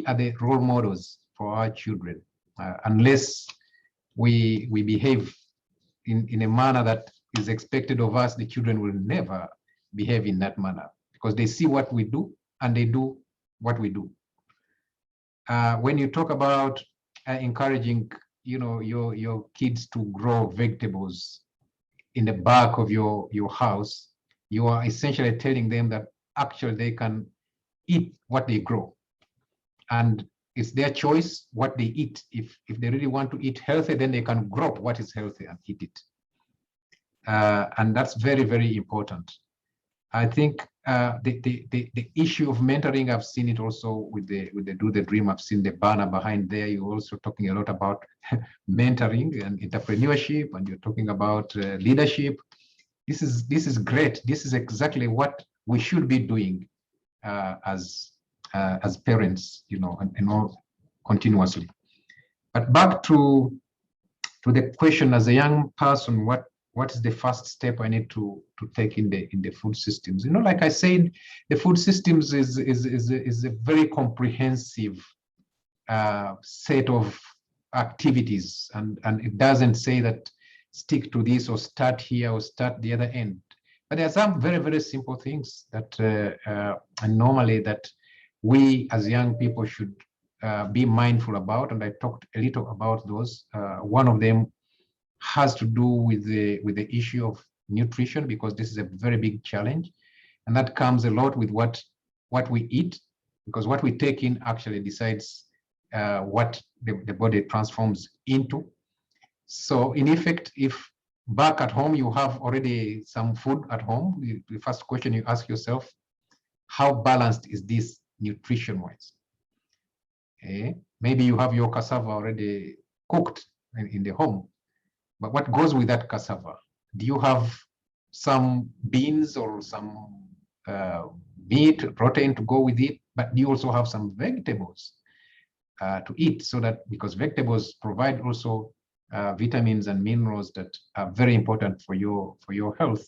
are the role models for our children. Unless we behave in a manner that is expected of us, the children will never behave in that manner, because they see what we do and they do what we do. When you talk about encouraging, your kids to grow vegetables in the back of your house, you are essentially telling them that actually they can eat what they grow, and it's their choice what they eat. If they really want to eat healthy, then they can grow what is healthy and eat it. And that's very, very important. I think the issue of mentoring, I've seen it also with the DoTheDream. I've seen the banner behind there. You're also talking a lot about mentoring and entrepreneurship, and you're talking about leadership. This is great. This is exactly what we should be doing as parents, and all continuously. But back to the question, as a young person, what is the first step I need to take in the food systems? Like I said, the food systems is a very comprehensive set of activities, and it doesn't say that stick to this or start here or start the other end. But there are some very, very simple things that and normally that we as young people should be mindful about, and I talked a little about those. One of them has to do with the issue of nutrition, because this is a very big challenge, and that comes a lot with what we eat, because what we take in actually decides what the body transforms into. So in effect, if back at home you have already some food at home, the first question you ask yourself, how balanced is this nutrition-wise? Maybe you have your cassava already cooked in the home, but what goes with that cassava? Do you have some beans or some meat, protein to go with it? But do you also have some vegetables to eat? So that, because vegetables provide also vitamins and minerals that are very important for your health.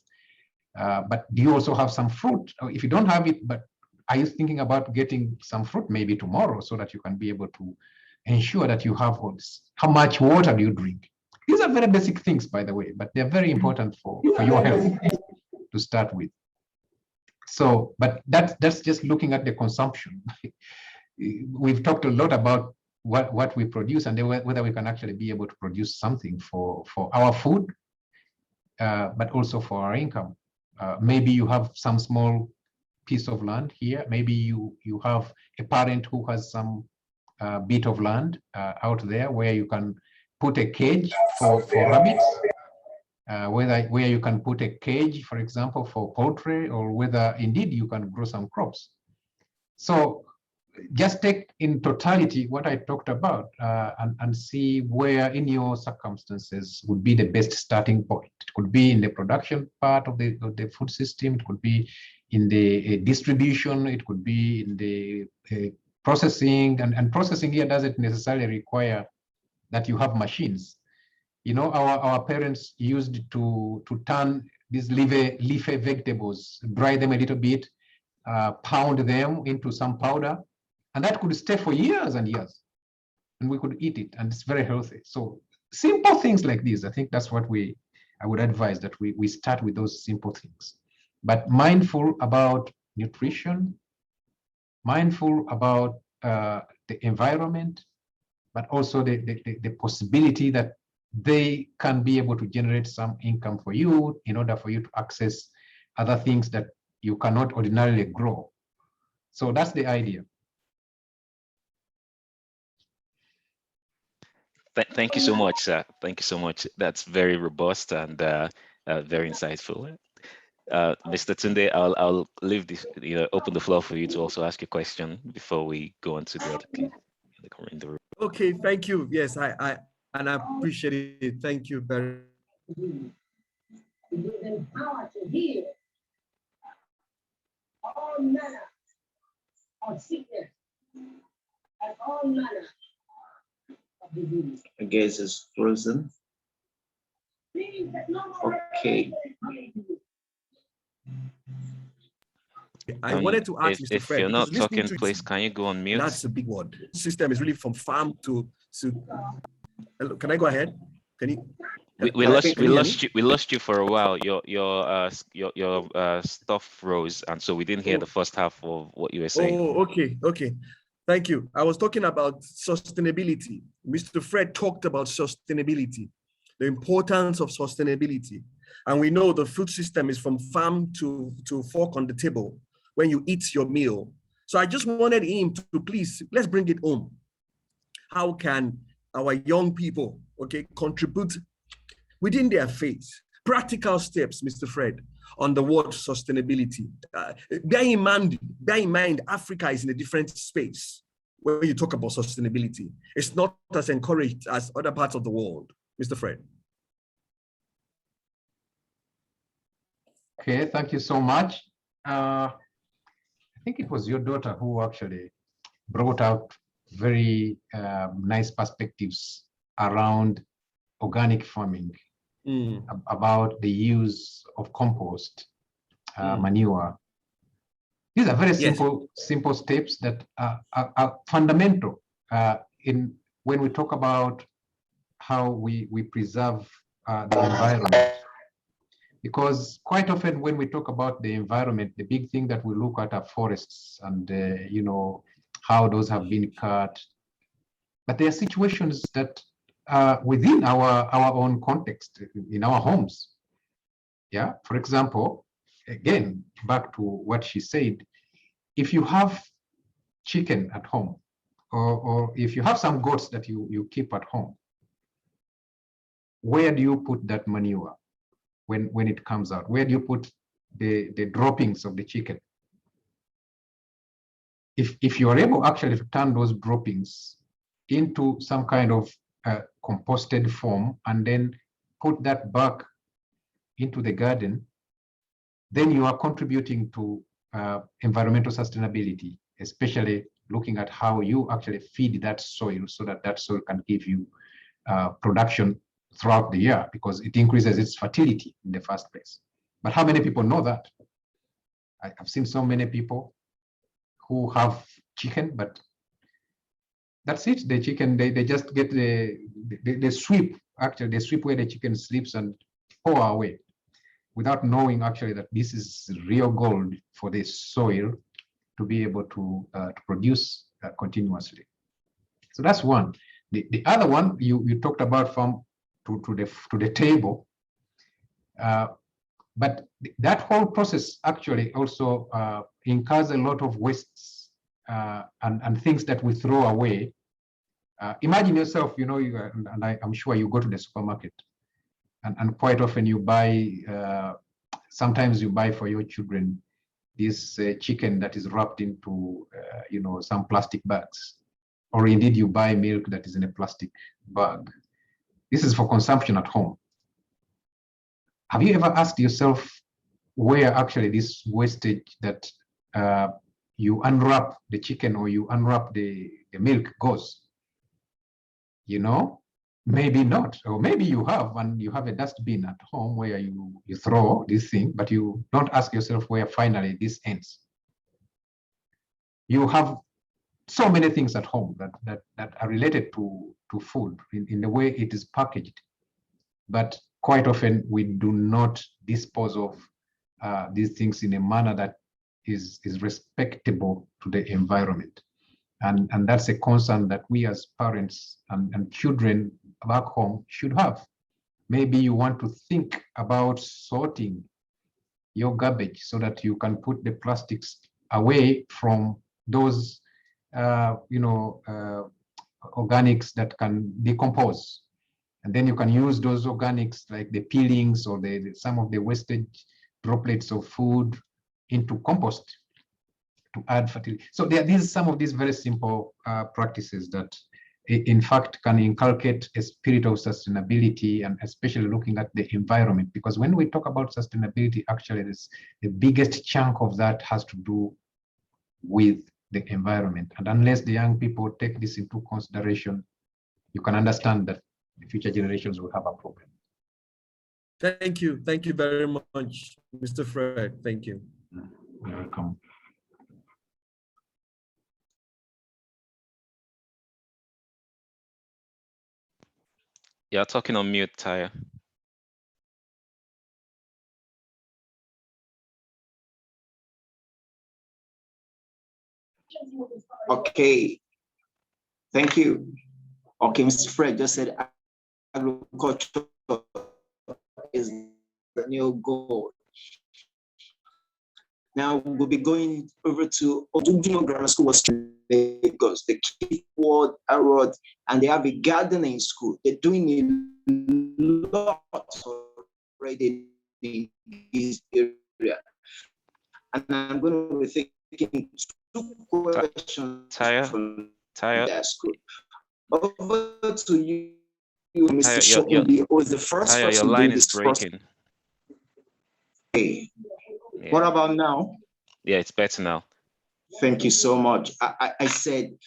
But do you also have some fruit? Or if you don't have it, but are you thinking about getting some fruit maybe tomorrow, so that you can be able to ensure that you have all this? How much water do you drink? These are very basic things, by the way, but they're very important for your health to start with. So, but that's just looking at the consumption. We've talked a lot about what we produce and whether we can actually be able to produce something for our food, but also for our income. Maybe you have some small piece of land here. Maybe you have a parent who has some bit of land out there where you can put a cage for rabbits, where you can put a cage, for example, for poultry, or whether indeed you can grow some crops. So just take in totality what I talked about and see where in your circumstances would be the best starting point. It could be in the production part of the food system. It could be in the distribution. It could be in the processing. And processing here doesn't necessarily require that you have machines. You know, our parents used to turn these leafy vegetables, dry them a little bit, pound them into some powder, and that could stay for years and years, and we could eat it, and it's very healthy. So simple things like this, I think that's what I would advise, that we start with those simple things, but mindful about nutrition, mindful about the environment, but also the possibility that they can be able to generate some income for you in order for you to access other things that you cannot ordinarily grow. So that's the idea. Thank you so much, sir. Thank you so much. That's very robust and very insightful. Mr. Tunde, I'll leave this, open the floor for you to also ask a question before we go on to the other people in the room. Okay, thank you. Yes, I appreciate it. Thank you very much. Empowered to heal all manner of sickness and all manner of disease. I guess it's frozen. Okay. I wanted to ask Mr. Fred. If you're not talking, please, can you go on mute? That's a big word. System is really from farm to. Hello, can I go ahead? Can you? We lost you for a while. Your stuff froze, and so we didn't hear the first half of what you were saying. Oh, okay. Thank you. I was talking about sustainability. Mr. Fred talked about sustainability, the importance of sustainability. And we know the food system is from farm to fork on the table when you eat your meal. So I just wanted him to please, let's bring it home. How can our young people, contribute within their faith? Practical steps, Mr. Fred, on the word sustainability. Bear in mind, Africa is in a different space when you talk about sustainability. It's not as encouraged as other parts of the world, Mr. Fred. Okay, thank you so much. I think it was your daughter who actually brought out very nice perspectives around organic farming, about the use of compost, manure. These are very simple steps that are fundamental when we talk about how we preserve the environment. Because quite often when we talk about the environment, the big thing that we look at are forests and, how those have been cut. But there are situations that are within our own context, in our homes. Yeah, for example, again, back to what she said, if you have chicken at home, or if you have some goats that you keep at home, where do you put that manure? When it comes out, where do you put the droppings of the chicken? If you are able actually to turn those droppings into some kind of composted form and then put that back into the garden, then you are contributing to environmental sustainability, especially looking at how you actually feed that soil so that soil can give you production throughout the year, because it increases its fertility in the first place. But how many people know that? I've seen so many people who have chicken, but that's it. The chicken, they just get the sweep, actually they sweep where the chicken sleeps and pour away. without knowing actually that this is real gold for the soil to be able to produce continuously. So that's one. The other one you talked about from to the table, but that whole process actually also incurs a lot of wastes and things that we throw away. Imagine yourself, you know, I'm sure you go to the supermarket, and quite often you buy. Sometimes you buy for your children this chicken that is wrapped into, you know, some plastic bags, or indeed you buy milk that is in a plastic bag. This is for consumption at home. Have you ever asked yourself where actually this wastage that you unwrap the chicken or you unwrap the milk goes? You know, maybe not, or maybe you have, and you have a dustbin at home where you throw this thing, but you don't ask yourself where finally this ends. You have so many things at home that are related to food in the way it is packaged, but quite often we do not dispose of these things in a manner that is respectable to the environment. And that's a concern that we as parents and children back home should have. Maybe you want to think about sorting your garbage so that you can put the plastics away from those organics that can decompose. And then you can use those organics like the peelings or some of the wastage droplets of food into compost to add fertility. So there are some of these very simple practices that in fact can inculcate a spirit of sustainability, and especially looking at the environment, because when we talk about sustainability, actually the biggest chunk of that has to do with the environment. And unless the young people take this into consideration, you can understand that the future generations will have a problem. Thank you very much, Mr. Fred. Thank you. You're welcome. You're talking on mute, Taya. Okay, thank you. Okay, Mr. Fred just said agriculture is the new goal. Now we'll be going over to Oduduno Grammar School, Lagos, the keyword award, and they have a gardening school. They're doing a lot already in this area. And I'm going to be taking two questions from that school. Over to you, Mr. Shokubi, who is the first person your line doing is this breaking. Okay. Yeah. What about now? Yeah, it's better now. Thank you so much. I said,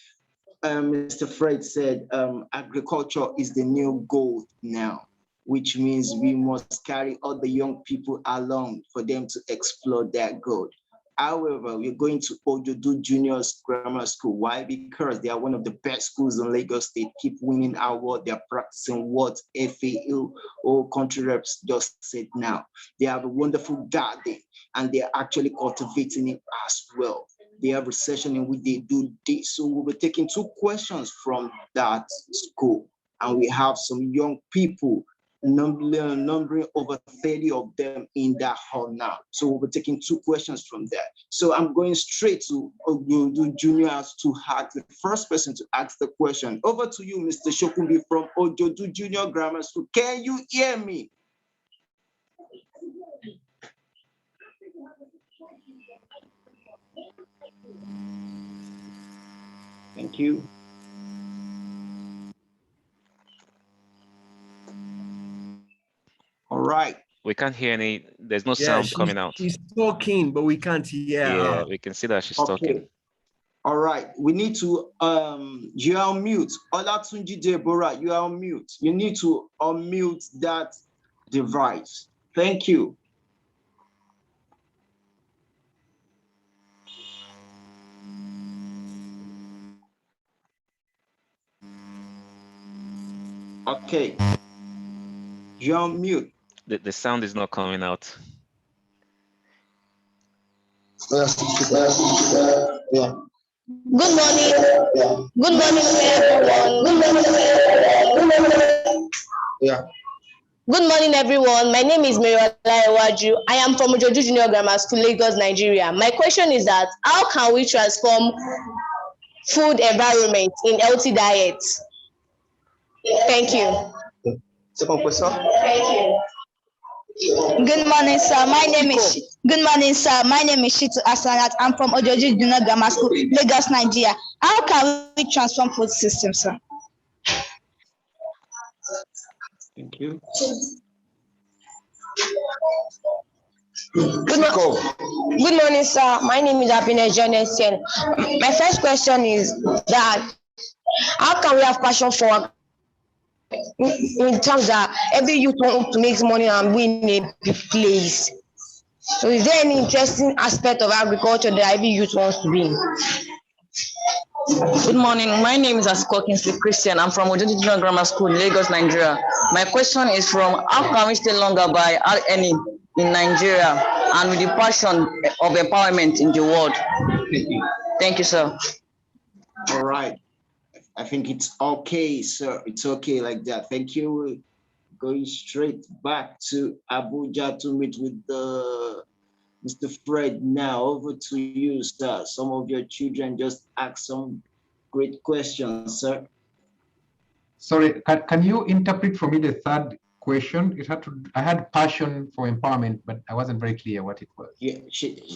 Mr. Fred said, agriculture is the new gold now, which means we must carry all the young people along for them to explore that gold. However, we're going to Ojodu Juniors Grammar School. Why? Because they are one of the best schools in Lagos State, keep winning awards. They're practicing what FAO or country reps just said now. They have a wonderful garden and they're actually cultivating it as well. They have a session in which they do this. So we'll be taking two questions from that school. And we have some young people, numbering over 30 of them in that hall now. So we'll be taking two questions from there. So I'm going straight to Ojodu Juniors to ask the first person to ask the question. Over to you, Mr. Shokumbi from Ojodu Junior Grammar School. Can you hear me? Thank you. All right. We can't hear any, there's no sound coming out. She's talking, but we can't hear Yeah, her. we can see that she's talking. All right, we need to, you are on mute. Olatunji Deborah, you are on mute. You need to unmute that device. Thank you. Okay, you're on mute. The sound is not coming out. Yeah. Good morning. Good morning, everyone. Yeah. Good morning, everyone. My name is Olutayo. I am from Ojoju Junior Grammar School, Lagos, Nigeria. My question is that how can we transform food environment in healthy diets? Thank you. Second question. Thank you. Good morning, sir. My name is Shitu Asanat. I'm from Ojoju Junior Grammar School, Lagos, Nigeria. How can we transform food system, sir? Thank you. Good morning, sir. My name is Happiness Jonathan. My first question is that how can we have passion for in terms that every youth wants to make money and win a big place? So is there any interesting aspect of agriculture that every youth wants to be? Good morning. My name is Asiko Kinsley Christian. I'm from Ojoju Junior Grammar School, Lagos, Nigeria. My question is from how can we stay longer by earning in Nigeria and with the passion of empowerment in the world? Thank you, sir. All right. I think it's okay, sir. It's okay like that. Thank you. Going straight back to Abuja to meet with Mr. Fred now. Over to you, sir. Some of your children just asked some great questions, sir. Sorry, can you interpret for me the third question? I had passion for empowerment, but I wasn't very clear what it was. Yeah,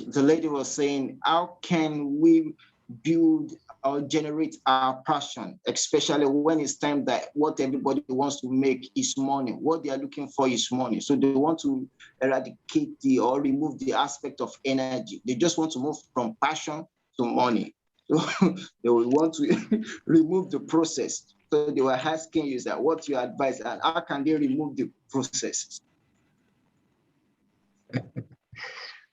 the lady was saying, how can we build or generate our passion, especially when it's time that what everybody wants to make is money. What they are looking for is money. So they want to eradicate or remove the aspect of energy. They just want to move from passion to money. So they will want to remove the process. So they were asking you that what you advise and how can they remove the process?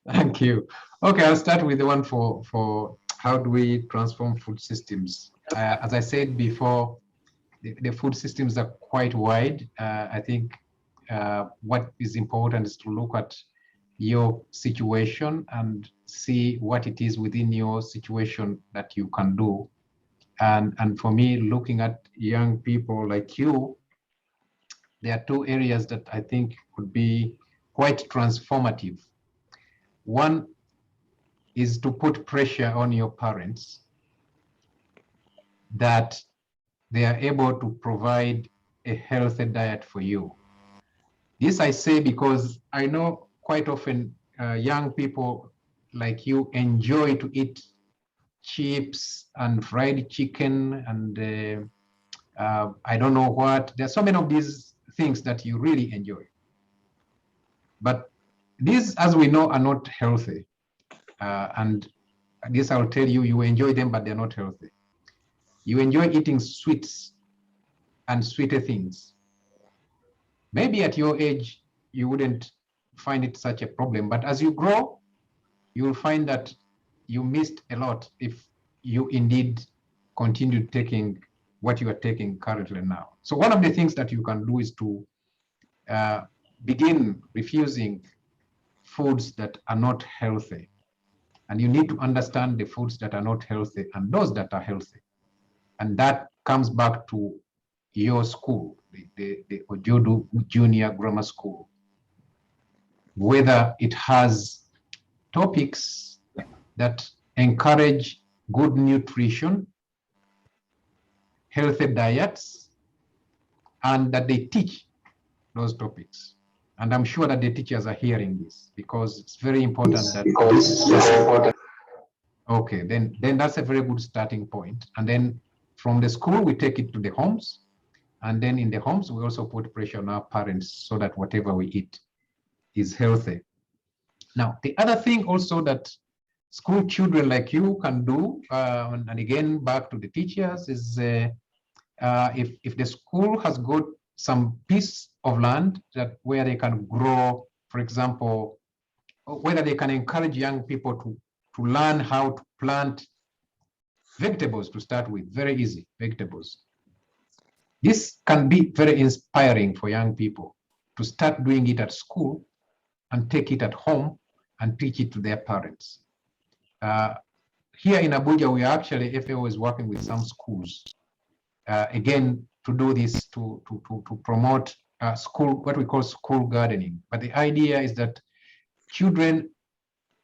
Thank you. Okay, I'll start with the one for how do we transform food systems. As I said before, the food systems are quite wide. I think what is important is to look at your situation and see what it is within your situation that you can do. And for me, looking at young people like you, there are two areas that I think would be quite transformative. One is to put pressure on your parents that they are able to provide a healthy diet for you. This I say because I know quite often young people like you enjoy to eat chips and fried chicken and I don't know what. There are so many of these things that you really enjoy. But these, as we know, are not healthy. And this I'll tell you, you enjoy them, but they're not healthy. You enjoy eating sweets and sweeter things. Maybe at your age, you wouldn't find it such a problem, but as you grow, you will find that you missed a lot if you indeed continue taking what you are taking currently now. So one of the things that you can do is to begin refusing foods that are not healthy. And you need to understand the foods that are not healthy and those that are healthy. And that comes back to your school, the Ojoju Junior Grammar School, whether it has topics that encourage good nutrition, healthy diets, and that they teach those topics. And I'm sure that the teachers are hearing this because it's very important that okay, then that's a very good starting point. And then from the school, we take it to the homes. And then in the homes, we also put pressure on our parents so that whatever we eat is healthy. Now, the other thing also that school children like you can do, and again, back to the teachers, is if the school has got some piece of land where they can grow, for example, whether they can encourage young people to learn how to plant vegetables to start with, very easy, vegetables. This can be very inspiring for young people to start doing it at school and take it at home and teach it to their parents. Here in Abuja, we actually, FAO is working with some schools, again, to do this, to promote school, what we call school gardening. But the idea is that children,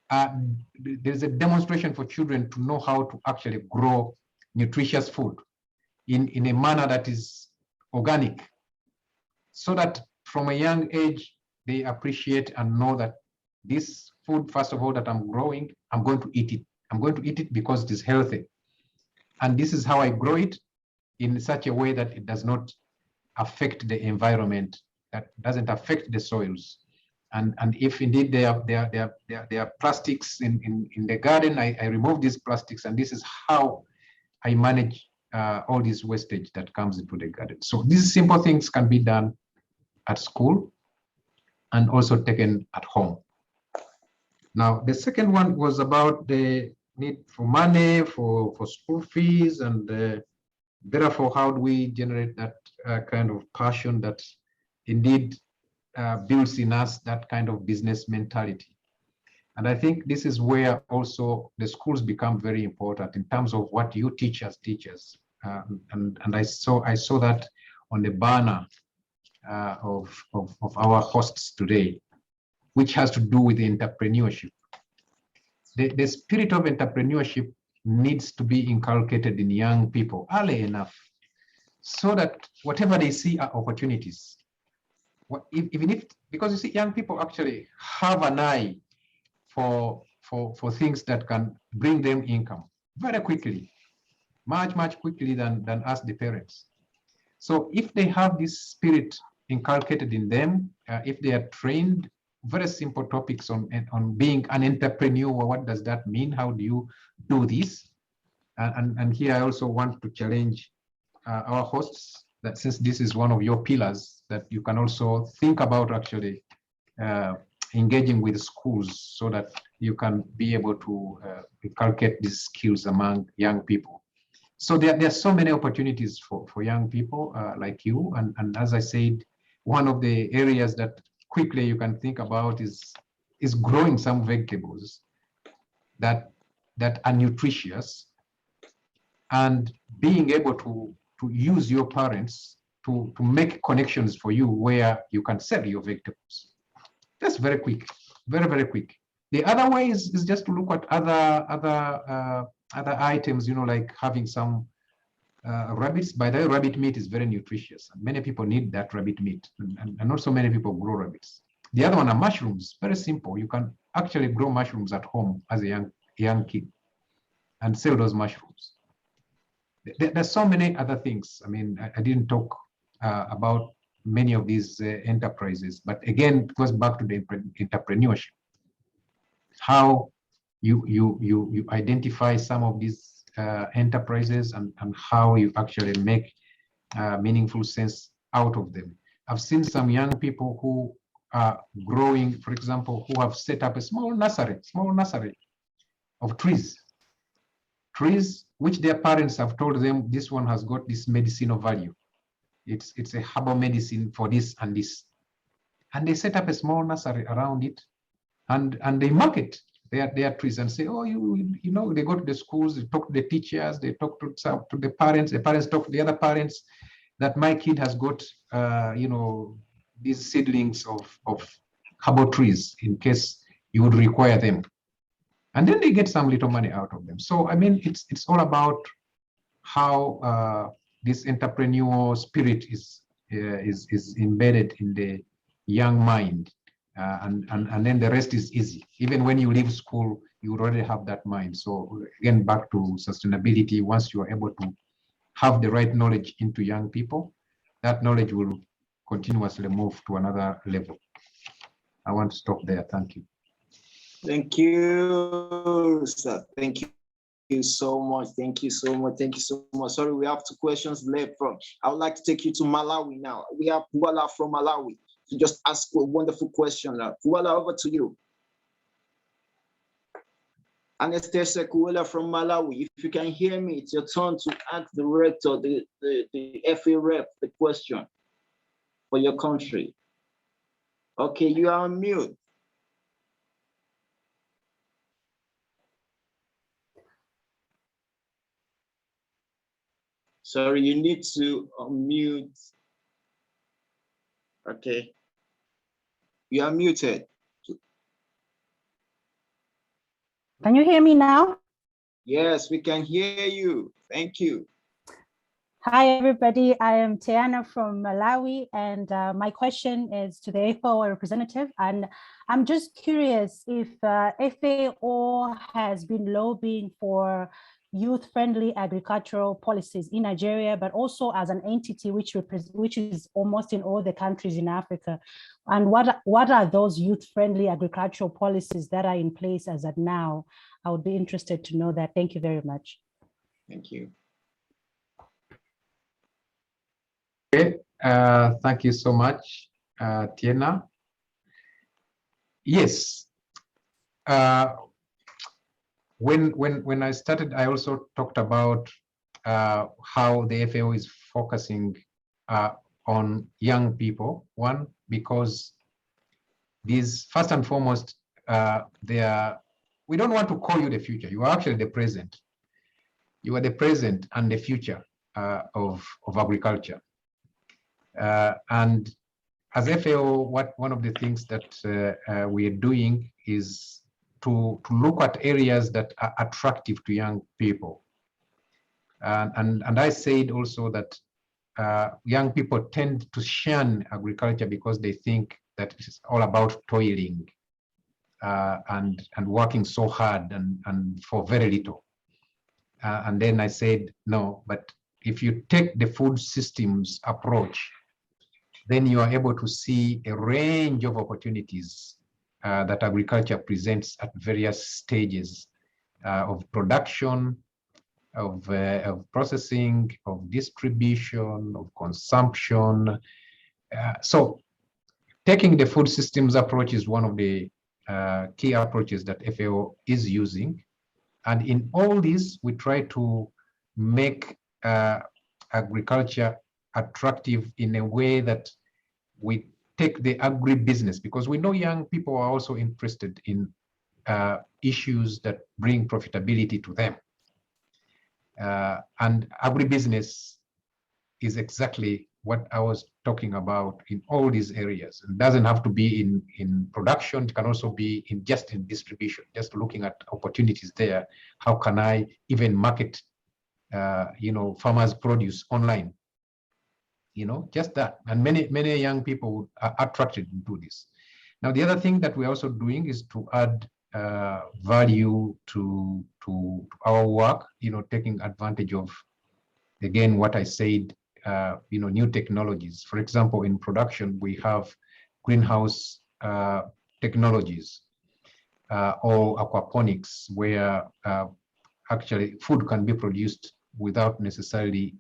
there's a demonstration for children to know how to actually grow nutritious food in a manner that is organic, so that from a young age, they appreciate and know that this food, first of all, that I'm growing, I'm going to eat it. I'm going to eat it because it is healthy. And this is how I grow it, in such a way that it does not affect the environment, that doesn't affect the soils. And if indeed there are plastics in the garden, I remove these plastics, and this is how I manage all this wastage that comes into the garden. So these simple things can be done at school and also taken at home. Now, the second one was about the need for money for school fees, and therefore, how do we generate that kind of passion that indeed builds in us that kind of business mentality. And I think this is where also the schools become very important in terms of what you teach as teachers. And I saw that on the banner of our hosts today, which has to do with entrepreneurship. The spirit of entrepreneurship needs to be inculcated in young people early enough, so that whatever they see are opportunities. Even if, because you see, young people actually have an eye for things that can bring them income very quickly, much quickly than us, the parents. So if they have this spirit inculcated in them, if they are trained, very simple topics on being an entrepreneur, what does that mean? How do you do this? And here I also want to challenge our hosts, that since this is one of your pillars, that you can also think about actually engaging with schools, so that you can be able to inculcate these skills among young people. So there are so many opportunities for young people like you. And as I said, one of the areas that quickly you can think about is growing some vegetables that are nutritious, and being able to use your parents to make connections for you where you can sell your vegetables. That's very quick, very quick. The other way is just to look at other items, like having some rabbits. By the way, rabbit meat is very nutritious, and many people need that rabbit meat, and also many people grow rabbits. The other one are mushrooms. Very simple. You can actually grow mushrooms at home as a young kid and sell those mushrooms. There's so many other things. I mean, I didn't talk about many of these enterprises, but again, it goes back to the entrepreneurship. How you identify some of these enterprises and how you actually make meaningful sense out of them. I've seen some young people who are growing, for example, who have set up a small nursery of trees which their parents have told them, this one has got this medicinal value. It's a herbal medicine for this and this. And they set up a small nursery around it, and they market their trees and say, oh, you know, they go to the schools, they talk to the teachers, they talk to the parents talk to the other parents, that my kid has got, these seedlings of herbal trees in case you would require them. And then they get some little money out of them. So, I mean, it's all about how this entrepreneurial spirit is embedded in the young mind. And then the rest is easy. Even when you leave school, you already have that mind. So again, back to sustainability, once you are able to have the right knowledge into young people, that knowledge will continuously move to another level. I want to stop there. Thank you. Thank you, sir. Thank you so much. Thank you so much. Thank you so much. Sorry, we have 2 questions left from. I would like to take you to Malawi now. We have Kuwala from Malawi to just ask a wonderful question. Kuwala, over to you. Anastasia Kuwala from Malawi. If you can hear me, it's your turn to ask the rector, the FA rep, the question for your country. Okay, you are on mute. Sorry, you need to unmute. Okay. You are muted. Can you hear me now? Yes, we can hear you. Thank you. Hi, everybody. I am Theana from Malawi, and my question is to the FAO representative. And I'm just curious if FAO has been lobbying for youth-friendly agricultural policies in Nigeria, but also as an entity which is almost in all the countries in Africa. And what are those youth-friendly agricultural policies that are in place as of now? I would be interested to know that. Thank you very much. Thank you. Okay, thank you so much, Theana. Yes. When I started, I also talked about how the FAO is focusing on young people. One, because these, first and foremost, we don't want to call you the future. You are actually the present. You are the present and the future of agriculture. And as FAO, one of the things that we are doing is to look at areas that are attractive to young people. And I said also that young people tend to shun agriculture because they think that it's all about toiling and working so hard and for very little. And then I said, no, but if you take the food systems approach, then you are able to see a range of opportunities that agriculture presents at various stages of production, of processing, of distribution, of consumption. So taking the food systems approach is one of the key approaches that FAO is using. And in all this, we try to make agriculture attractive in a way that we take the agribusiness, because we know young people are also interested in issues that bring profitability to them. And agribusiness is exactly what I was talking about in all these areas. It doesn't have to be in production, it can also be just in distribution, just looking at opportunities there. How can I even market farmers' produce online? Just that. And many young people are attracted into this. Now, the other thing that we're also doing is to add value to our work, taking advantage of, again, what I said, new technologies. For example, in production, we have greenhouse technologies or aquaponics, where actually food can be produced without necessarily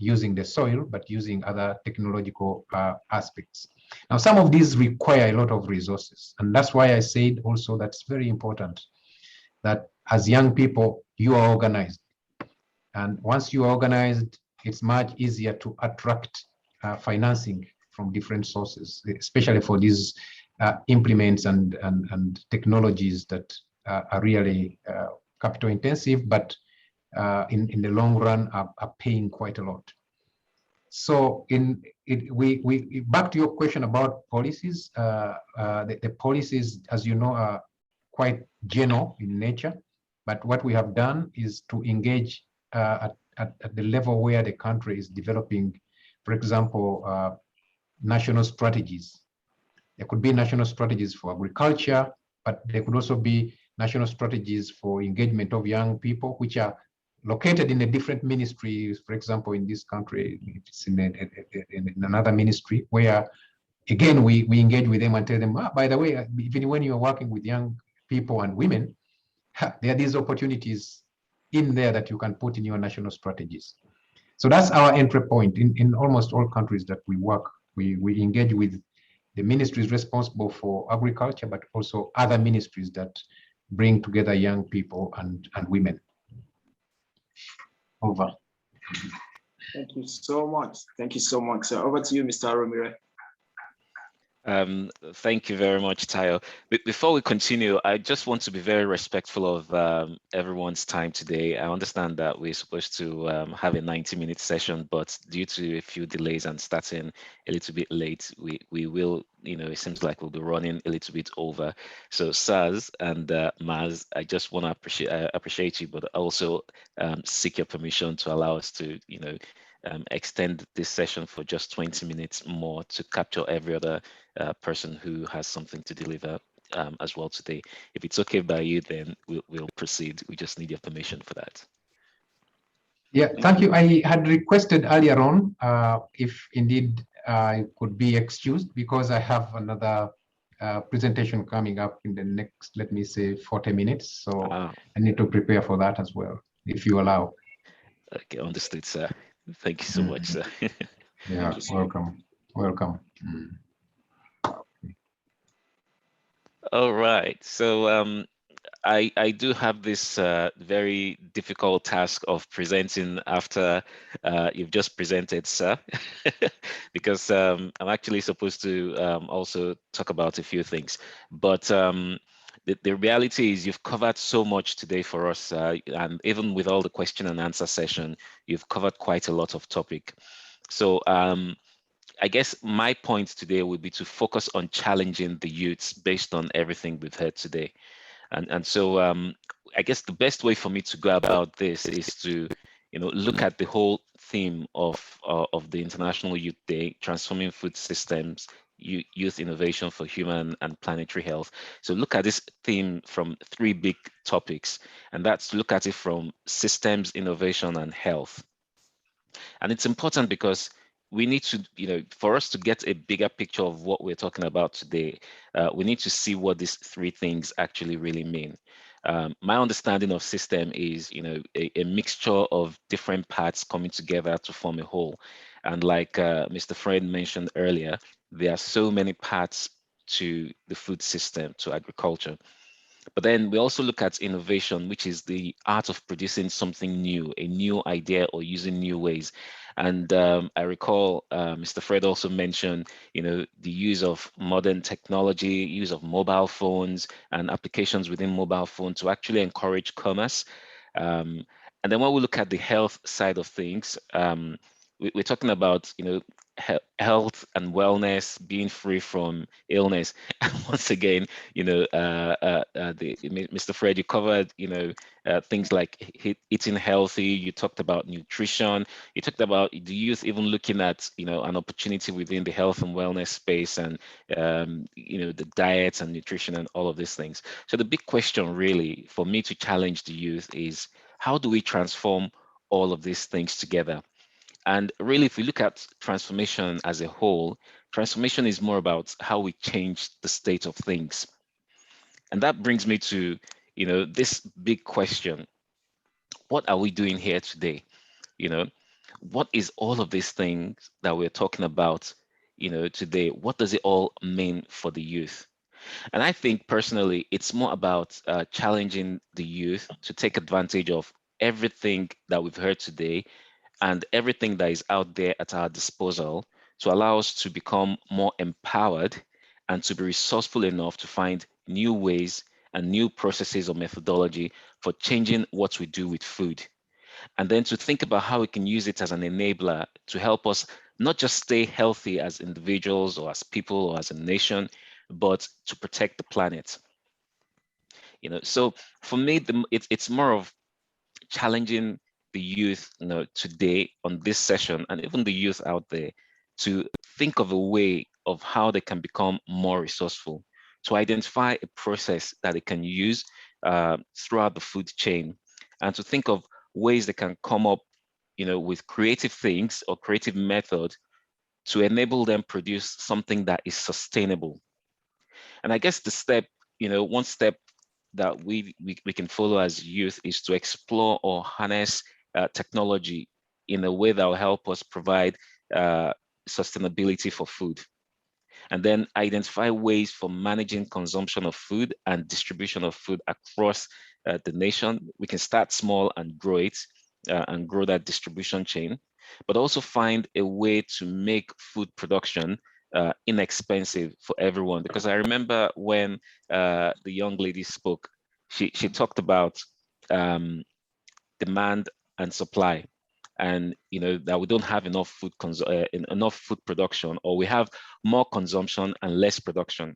using the soil, but using other technological aspects. Now, some of these require a lot of resources. And that's why I said also that's very important that as young people, you are organized. And once you are organized, it's much easier to attract financing from different sources, especially for these implements and technologies that are really capital intensive, but in the long run are paying quite a lot. So back to your question about policies, the policies, as you know, are quite general in nature, but what we have done is to engage at the level where the country is developing, for example, national strategies. There could be national strategies for agriculture, but there could also be national strategies for engagement of young people, which are located in a different ministry. For example, in this country, it's in another ministry, where again we engage with them and tell them, by the way, even when you're working with young people and women, there are these opportunities in there that you can put in your national strategies. So that's our entry point. In almost all countries that we work, we engage with the ministries responsible for agriculture, but also other ministries that bring together young people and women. Over. Thank you so much. Thank you so much. So over to you, Mr. Aromire. Thank you very much, Tayo. Before we continue, I just want to be very respectful of everyone's time today. I understand that we're supposed to have a 90-minute session, but due to a few delays and starting a little bit late, we will, it seems like we'll be running a little bit over. So Saz and Maz, I just want to appreciate you, but also seek your permission to allow us to, extend this session for just 20 minutes more to capture every other person who has something to deliver as well today. If it's okay by you, then we'll proceed. We just need your permission for that. Yeah, thank you. I had requested earlier on if indeed I could be excused because I have another presentation coming up in the next, let me say, 40 minutes. So I need to prepare for that as well, if you allow. Okay, understood, sir. Thank you so much, sir. Yeah, welcome. Welcome. All right. So I do have this very difficult task of presenting after you've just presented, sir, because I'm actually supposed to also talk about a few things. But the reality is you've covered so much today for us, and even with all the question and answer session, you've covered quite a lot of topic. So I guess my point today would be to focus on challenging the youths based on everything we've heard today. And so I guess the best way for me to go about this is to, look at the whole theme of the International Youth Day, transforming food systems, youth innovation for human and planetary health. So look at this theme from three big topics, and that's look at it from systems, innovation, and health. And it's important because we need to, for us to get a bigger picture of what we're talking about today, we need to see what these three things actually really mean. My understanding of system is, a mixture of different parts coming together to form a whole. And like Mr. Fred mentioned earlier, there are so many parts to the food system, to agriculture. But then we also look at innovation, which is the art of producing something new, a new idea or using new ways. And I recall Mr. Fred also mentioned, the use of modern technology, use of mobile phones and applications within mobile phone to actually encourage commerce. And then when we look at the health side of things, we're talking about, health and wellness, being free from illness. And once again, Mr. Fred, you covered, things like eating healthy. You talked about nutrition. You talked about the youth even looking at, an opportunity within the health and wellness space, and the diets and nutrition and all of these things. So the big question really for me to challenge the youth is, how do we transform all of these things together? And really, if we look at transformation as a whole, transformation is more about how we change the state of things. And that brings me to, this big question. What are we doing here today? What is all of these things that we're talking about, today? What does it all mean for the youth? And I think personally, it's more about challenging the youth to take advantage of everything that we've heard today and everything that is out there at our disposal to allow us to become more empowered and to be resourceful enough to find new ways and new processes or methodology for changing what we do with food. And then to think about how we can use it as an enabler to help us not just stay healthy as individuals or as people or as a nation, but to protect the planet. So for me, it's more of challenging the youth, today on this session, and even the youth out there, to think of a way of how they can become more resourceful, to identify a process that they can use throughout the food chain, and to think of ways they can come up, with creative things or creative method to enable them produce something that is sustainable. And I guess the step, one step that we can follow as youth is to explore or harness technology in a way that will help us provide sustainability for food. And then identify ways for managing consumption of food and distribution of food across the nation. We can start small and grow it and grow that distribution chain, but also find a way to make food production inexpensive for everyone. Because I remember when the young lady spoke, she talked about demand and supply, and that we don't have enough enough food production, or we have more consumption and less production.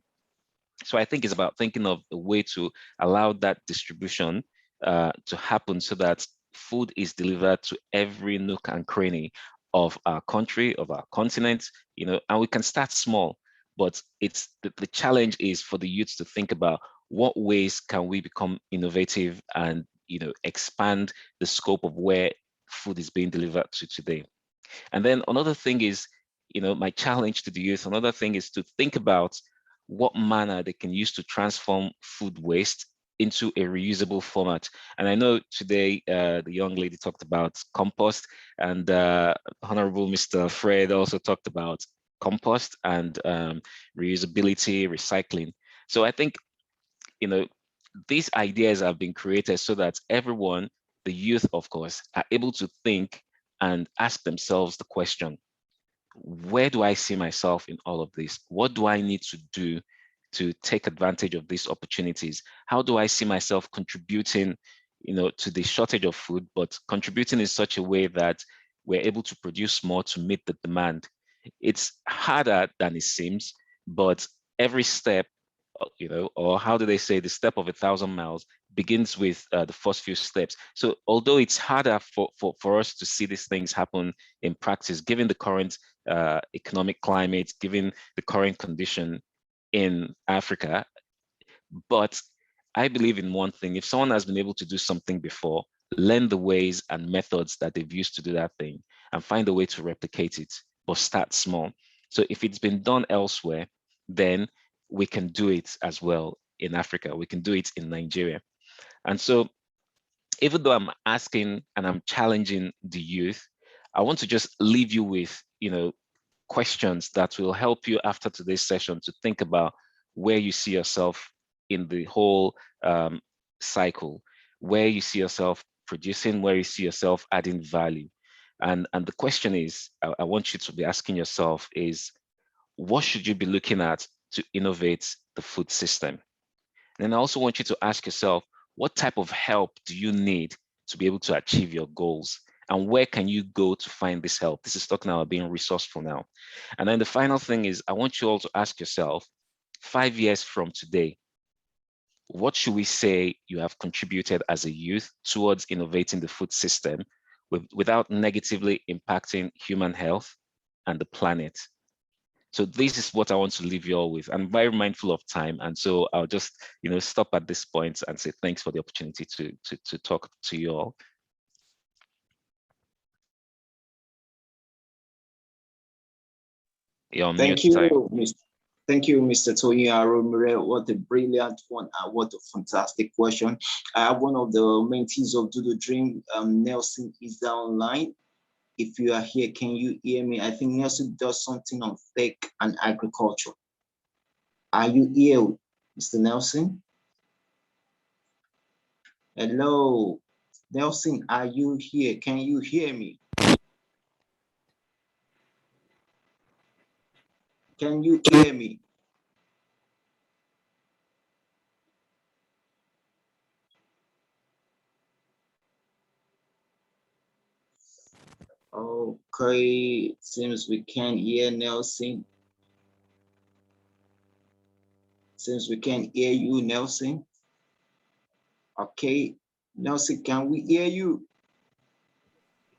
So I think it's about thinking of a way to allow that distribution to happen, so that food is delivered to every nook and cranny of our country, of our continent, and we can start small. But it's the challenge is for the youth to think about what ways can we become innovative and expand the scope of where food is being delivered to today. And then another thing is, my challenge to the youth, another thing is to think about what manner they can use to transform food waste into a reusable format. And I know today the young lady talked about compost, and Honorable Mr. Fred also talked about compost and reusability, recycling. So I think, these ideas have been created so that everyone, the youth, of course, are able to think and ask themselves the question, where do I see myself in all of this? What do I need to do to take advantage of these opportunities? How do I see myself contributing, to the shortage of food, but contributing in such a way that we're able to produce more to meet the demand? It's harder than it seems, but every step, or how do they say, the step of 1,000 miles begins with the first few steps. So although it's harder for us to see these things happen in practice, given the current economic climate, given the current condition in Africa, but I believe in one thing: if someone has been able to do something before, learn the ways and methods that they've used to do that thing and find a way to replicate it, but start small. So if it's been done elsewhere, then we can do it as well in Africa. We can do it in Nigeria. And so even though I'm asking and I'm challenging the youth, I want to just leave you with, questions that will help you after today's session to think about where you see yourself in the whole cycle, where you see yourself producing, where you see yourself adding value. And the question is, I want you to be asking yourself is, what should you be looking at to innovate the food system? And I also want you to ask yourself, what type of help do you need to be able to achieve your goals? And where can you go to find this help? This is talking about being resourceful now. And then the final thing is, I want you all to ask yourself, 5 years from today, what should we say you have contributed as a youth towards innovating the food system without negatively impacting human health and the planet? So this is what I want to leave you all with. I'm very mindful of time, and so I'll just stop at this point and say thanks for the opportunity to talk to you all. Thank you, Mr. Toyin Aromire. What a brilliant one. What a fantastic question. I have one of the mentees of DoTheDream, Nelson, is down online. If you are here, can you hear me? I think Nelson does something on tech and agriculture. Are you here, Mr. Nelson? Hello, Nelson, are you here? Can you hear me? Can you hear me? Okay, it seems we can't hear Nelson. Since we can't hear you, Nelson. Okay, Nelson, can we hear you?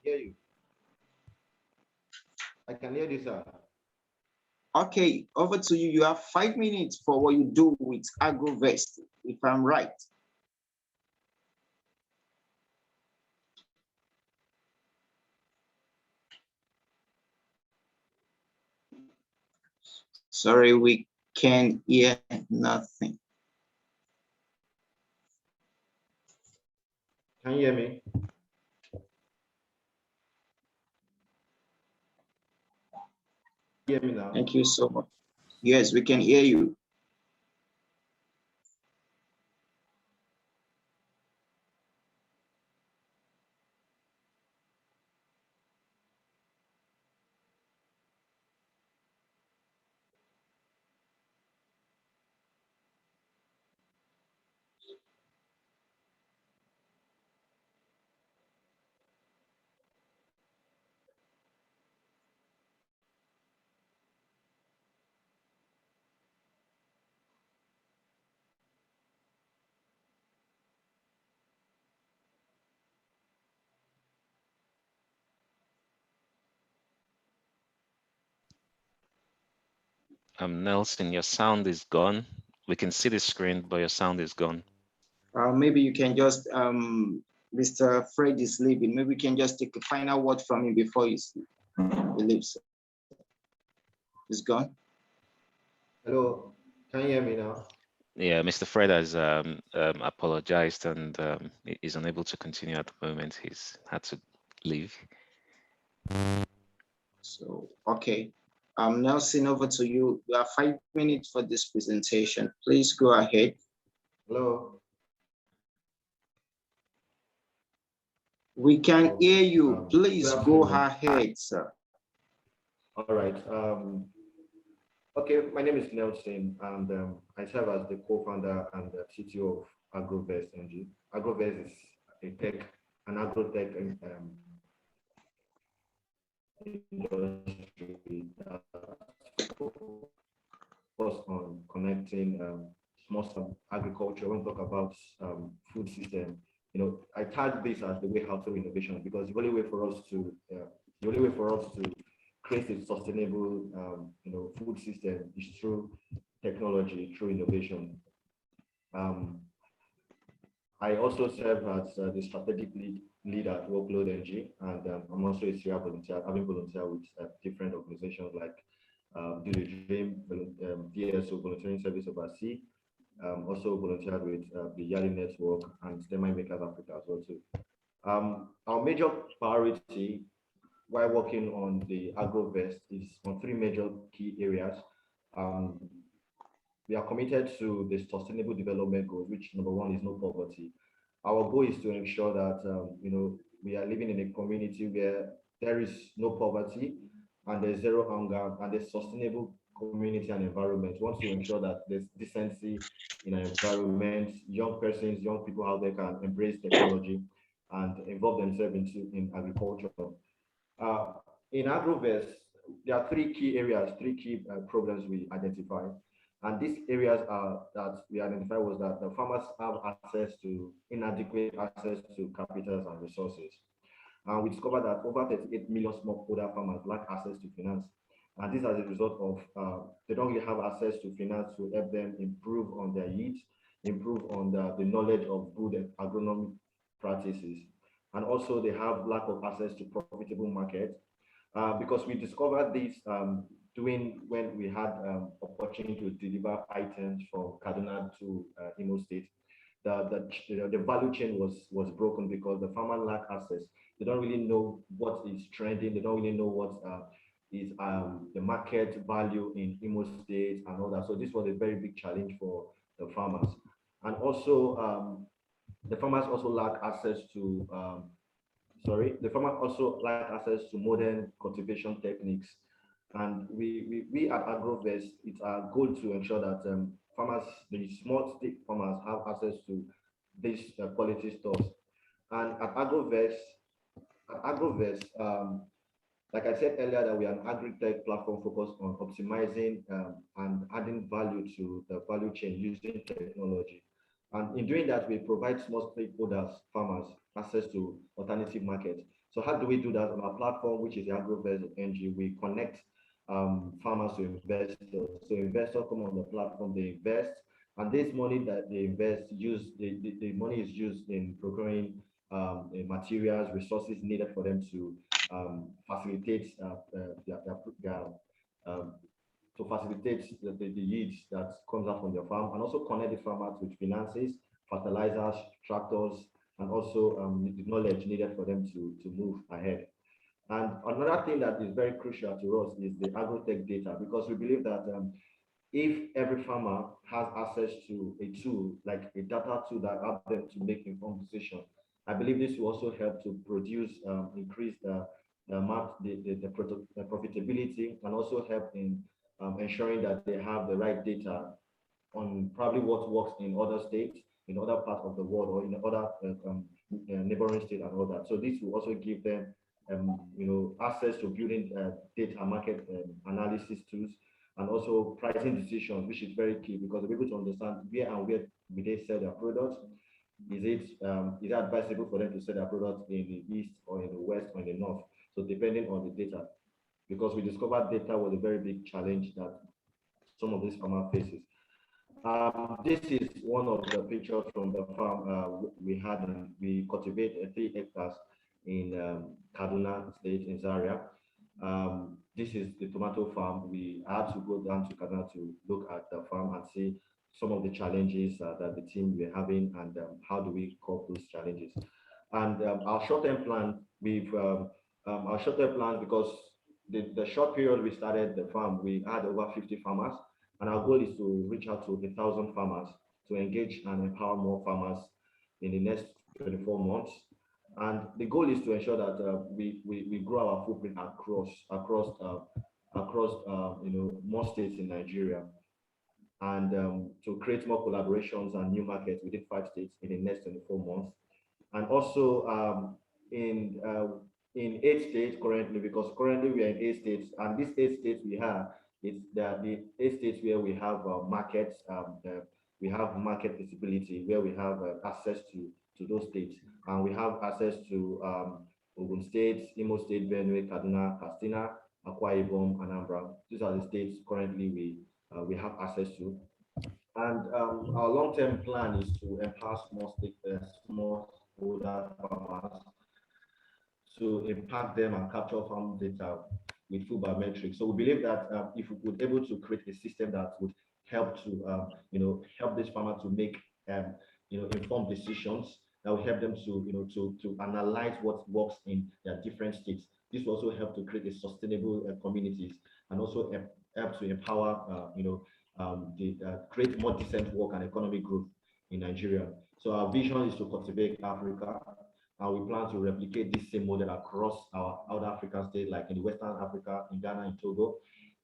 Hear you. I can hear you, sir. Okay, over to you. You have 5 minutes for what you do with AgroVest, if I'm right. Sorry, we can't hear nothing. Can you hear me? Hear me now? Thank you so much. Yes, we can hear you. Nelson, your sound is gone. We can see the screen, but your sound is gone. Maybe you can just, Mr. Fred is leaving. Maybe we can just take a final word from him before he leaves. He's gone. Hello, can you hear me now? Yeah, Mr. Fred has apologized and is unable to continue at the moment. He's had to leave. So, okay. Nelson, over to you. You have 5 minutes for this presentation. Please go ahead. Hello. We can hear you. Please go ahead, sir. All right. Okay, my name is Nelson, and I serve as the co-founder and the CTO of AgroVest NG. AgroVest is an agro-tech industry that focus on connecting small agriculture. When we talk about food system, you know, I tag this as the way how to innovation, because the only way for us to create a sustainable you know, food system is through technology, through innovation. I also serve as the strategic lead at Workload NG, and I'm also a serial volunteer, having volunteered with different organizations like DoTheDream, DSO Volunteering Service Overseas, also volunteered with the Yali Network and Stem Makers Africa as well too. Our major priority while working on the AgroVest is on 3 major key areas. We are committed to the sustainable development goals, which number 1 is no poverty. Our goal is to ensure that you know, we are living in a community where there is no poverty and there's zero hunger and there's sustainable community and environment. We want to ensure that there's decency in our environment. Young persons, young people out there can embrace technology and involve themselves in agriculture. In AgroVest, there are 3 key areas, 3 key problems we identified. And these areas that we identified was that the farmers have inadequate access to capitals and resources. And we discovered that over 38 million smallholder farmers lack access to finance. And this as a result of they don't really have access to finance to help them improve on their yields, improve on the knowledge of good agronomic practices. And also they have lack of access to profitable markets, because we discovered this when we had opportunity to deliver items from Kaduna to Imo State. The value chain was broken because the farmer lack access. They don't really know what is trending. They don't really know what is the market value in Imo State and all that. So this was a very big challenge for the farmers. And also the farmers also lack access to the farmers also lack access to modern cultivation techniques. And we at AgroVest, it's our goal to ensure that farmers, the small stick farmers, have access to these quality stores. And at AgroVest, like I said earlier, that we are an agri-tech platform focused on optimizing and adding value to the value chain using technology. And in doing that, we provide small stakeholders, farmers, access to alternative markets. So how do we do that on our platform, which is the AgroVest NG? We connect farmers to investors. So investors come on the platform, they invest, and this money that they invest, the money is used in procuring materials, resources needed for them to facilitate the yields that comes out from their farm, and also connect the farmers with finances, fertilizers, tractors, and also the knowledge needed for them to move ahead. And another thing that is very crucial to us is the agrotech data, because we believe that if every farmer has access to a tool, like a data tool that helps them to make informed decisions, I believe this will also help to produce, increase the profitability, and also help in ensuring that they have the right data on probably what works in other states, in other parts of the world, or in other neighboring states and all that. So this will also give them access to building data market analysis tools, and also pricing decisions, which is very key, because they're able to understand where they sell their products. Is it advisable for them to sell their products in the east or in the west or in the north? So depending on the data, because we discovered data was a very big challenge that some of these farmer faces. This is one of the pictures from the farm we had. We cultivate 3 hectares in Kaduna State in Zaria. This is the tomato farm. We had to go down to Kaduna to look at the farm and see some of the challenges that the team were having, and how do we cope those challenges. And our short-term plan, because the short period we started the farm, we had over 50 farmers, and our goal is to reach out to 1,000 farmers to engage and empower more farmers in the next 24 months. And the goal is to ensure that we grow our footprint across more states in Nigeria, and to create more collaborations and new markets within 5 states in the next 24 months. And also in 8 states currently, because currently we are in 8 states, and these 8 states we have, it's the 8 states where we have markets, we have market visibility, where we have access to those states, and we have access to Ogun State, Imo State, Benue, Kaduna, Katsina, Akwa Ibom, Anambra. These are the states currently we have access to. And our long-term plan is to empower smallholder farmers, to impact them and capture farm data with full biometrics. So we believe that if we could able to create a system that would help to help this farmer to make informed decisions, that will help them to analyze what works in their different states. This will also help to create a sustainable communities, and also help to empower create more decent work and economic growth in Nigeria. So our vision is to cultivate Africa, and we plan to replicate this same model across our other African states, like in Western Africa, in Ghana, in Togo,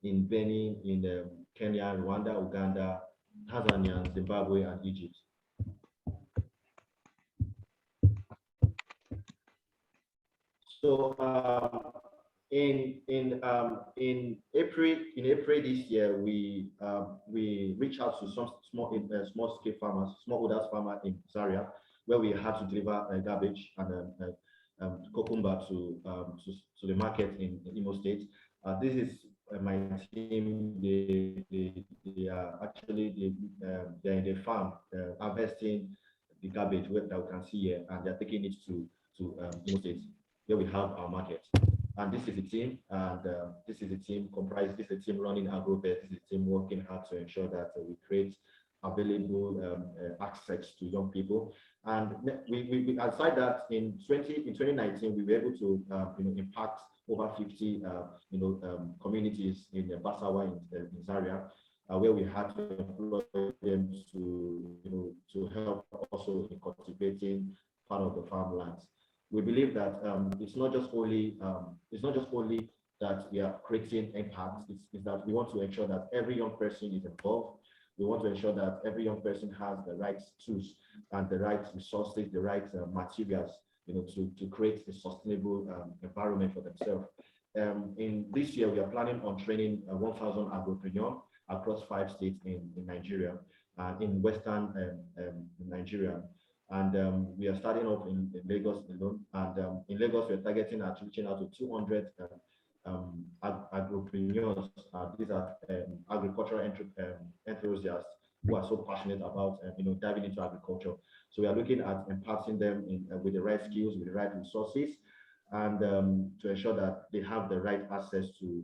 in Benin, in Kenya, Rwanda, Uganda, Tanzania, Zimbabwe, and Egypt. So in April this year, we reached out to some small scale farmers, smallholders farmer in Zaria, where we had to deliver garbage and cucumber to the market in Imo State. This is my team. They are actually they're in the farm harvesting the garbage that we can see here, and they're taking it to Imo State, where we have our market. And this is the team, and this is the team comprised. This is the team running AgroVet. This is the team working hard to ensure that we create available access to young people. And we aside that, in 2019 we were able to impact over 50 communities in Basawa in Zaria, where we had to employ them to help also in cultivating part of the farmlands. We believe that it's not just only that we are creating impact. It's that we want to ensure that every young person is involved. We want to ensure that every young person has the right tools and the right resources, the right materials, to create a sustainable environment for themselves. In this year, we are planning on training 1,000 agropreneurs across 5 states in Nigeria, in Western Nigeria. And we are starting off in Lagos alone. And in Lagos, we're targeting at reaching out to 200 agropreneurs. These are agricultural enthusiasts who are so passionate about diving into agriculture. So we are looking at impacting them with the right skills, with the right resources, and to ensure that they have the right access to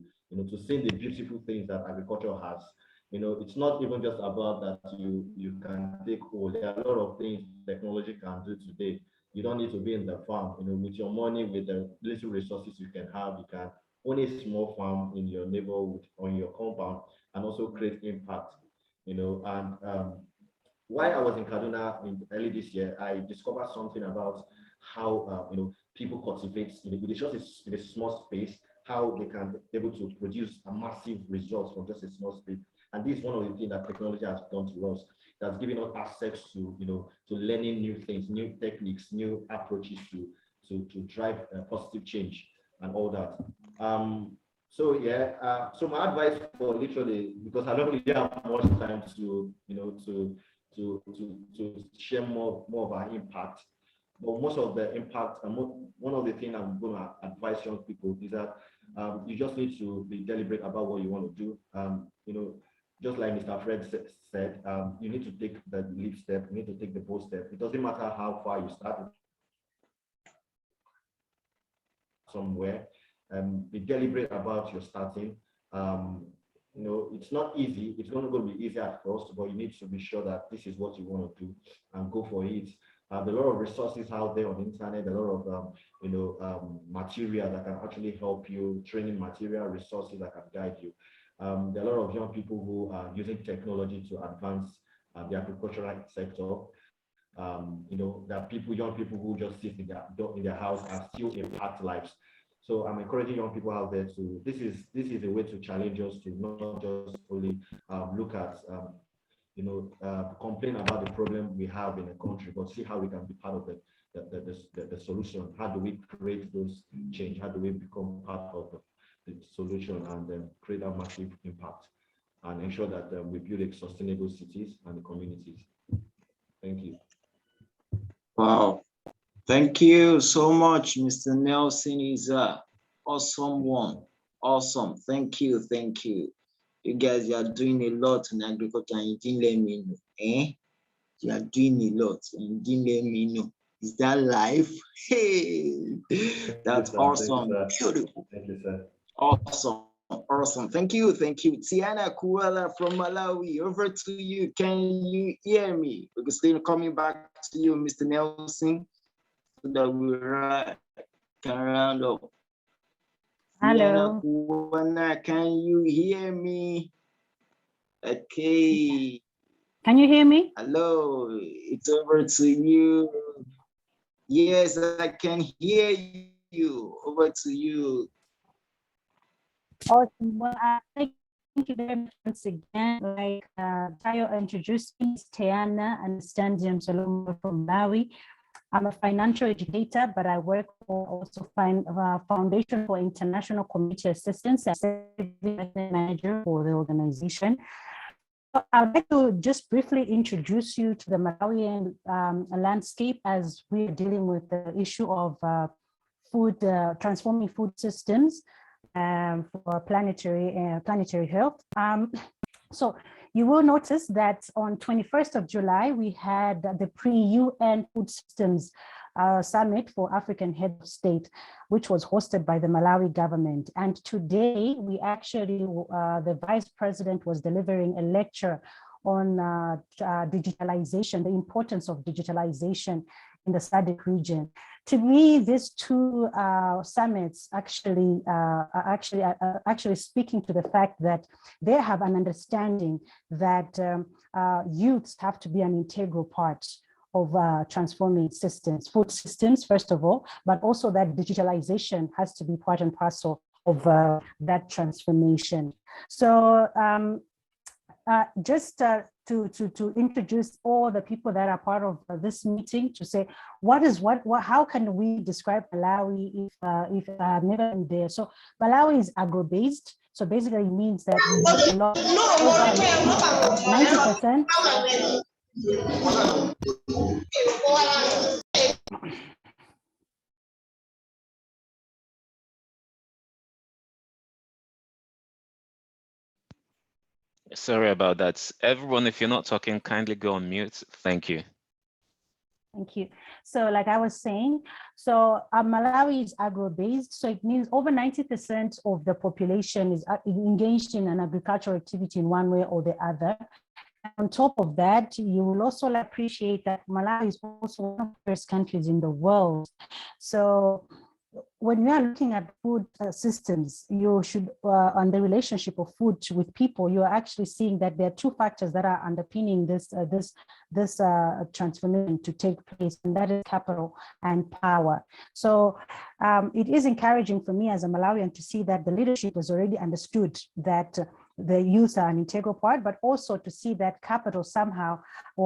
see the beautiful things that agriculture has. It's not even just about that you can take hold. There are a lot of things technology can do today. You don't need to be in the farm. With your money, with the little resources you can have, you can own a small farm in your neighborhood, on your compound, and also create impact. And while I was in Kaduna early this year, I discovered something about how people cultivate in a small space, how they can be able to produce a massive results from just a small space. And this is one of the things that technology has done to us, that's given us access to to learning new things, new techniques, new approaches to drive positive change and all that. So my advice for literally, because I don't really have much time to share more of our impact, but most of the impact, and one of the things I'm going to advise young people is that you just need to be deliberate about what you want to do. just like Mr. Fred said, you need to take the leap step, you need to take the bold step. It doesn't matter how far you start somewhere. Be deliberate about your starting. You know, it's not easy. It's not going to be easy at first, but you need to be sure that this is what you want to do and go for it. There are a lot of resources out there on the internet, a lot of material that can actually help you, training material, resources that can guide you. There are a lot of young people who are using technology to advance the agricultural sector. You know, there are young people who just sit in their house and still impact lives. So I'm encouraging young people out there to, this is a way to challenge us to not just only look at, complain about the problem we have in the country, but see how we can be part of the solution. How do we create those change? How do we become part of the solution and then create a massive impact and ensure that we build sustainable cities and the communities? Thank you. Wow. Thank you so much, Mr. Nelson. Izah. Awesome one. Awesome. Thank you. Thank you. You guys are doing a lot in agriculture and you didn't let me know. You are doing a lot and you didn't let me know. Is that life? Hey, that's awesome. Beautiful. Thank you, sir. Awesome. Awesome. Thank you. Thank you. Theana Kuwala from Malawi. Over to you. Can you hear me? We're still coming back to you, Mr. Nelson, so that we can round up. Hello. Kuwala, can you hear me? Okay. Can you hear me? Hello. It's over to you. Yes, I can hear you. Over to you. Awesome. Well, thank you very much once again. Like Tayo introduced me, Theana, and Msolomba from Malawi. I'm a financial educator, but I work for also Foundation for International Community Assistance as manager for the organization. I'd like to just briefly introduce you to the Malawian landscape as we're dealing with the issue of transforming food systems for planetary health. So you will notice that on 21st of July, we had the pre-UN Food Systems Summit for African Head of State, which was hosted by the Malawi government. And today, we actually, the Vice President was delivering a lecture on digitalization, the importance of digitalization in the SADC region. To me, these two summits actually speaking to the fact that they have an understanding that youths have to be an integral part of transforming systems, food systems, first of all, but also that digitalization has to be part and parcel of that transformation. So just to introduce all the people that are part of this meeting, to say how can we describe Malawi if never been there? So Malawi is agro-based, so basically it means that we have a lot, 90%. Sorry about that. Everyone, if you're not talking, kindly go on mute. Thank you. Thank you. So like I was saying, so Malawi is agro-based, so it means over 90% of the population is engaged in an agricultural activity in one way or the other. On top of that, you will also appreciate that Malawi is also one of the first countries in the world. So when we are looking at food systems, you should, on the relationship of food with people, you are actually seeing that there are two factors that are underpinning this transformation to take place, and that is capital and power. So it is encouraging for me as a Malawian to see that the leadership has already understood that the youth are an integral part, but also to see that capital somehow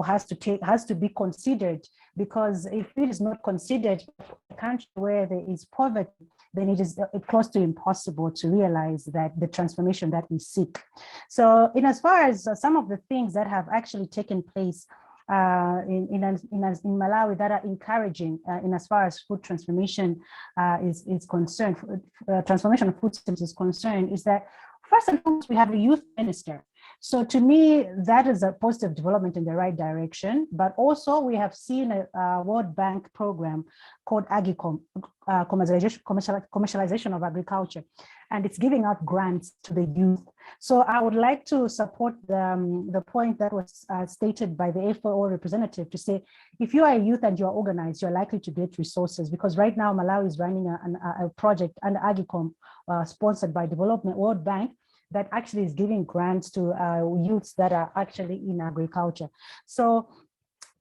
has to be considered, because if it is not considered in a country where there is poverty, then it is close to impossible to realize that the transformation that we seek. So in as far as some of the things that have actually taken place in Malawi that are encouraging in as far as food transformation is concerned, transformation of food systems is concerned, is that first and foremost, we have a youth minister. So to me, that is a positive development in the right direction. But also we have seen a World Bank program called AGICOM, commercialization of agriculture, and it's giving out grants to the youth. So I would like to support the point that was stated by the FAO representative to say, if you are a youth and you're organized, you're likely to get resources, because right now Malawi is running a project under AGICOM sponsored by Development World Bank that actually is giving grants to youths that are actually in agriculture. So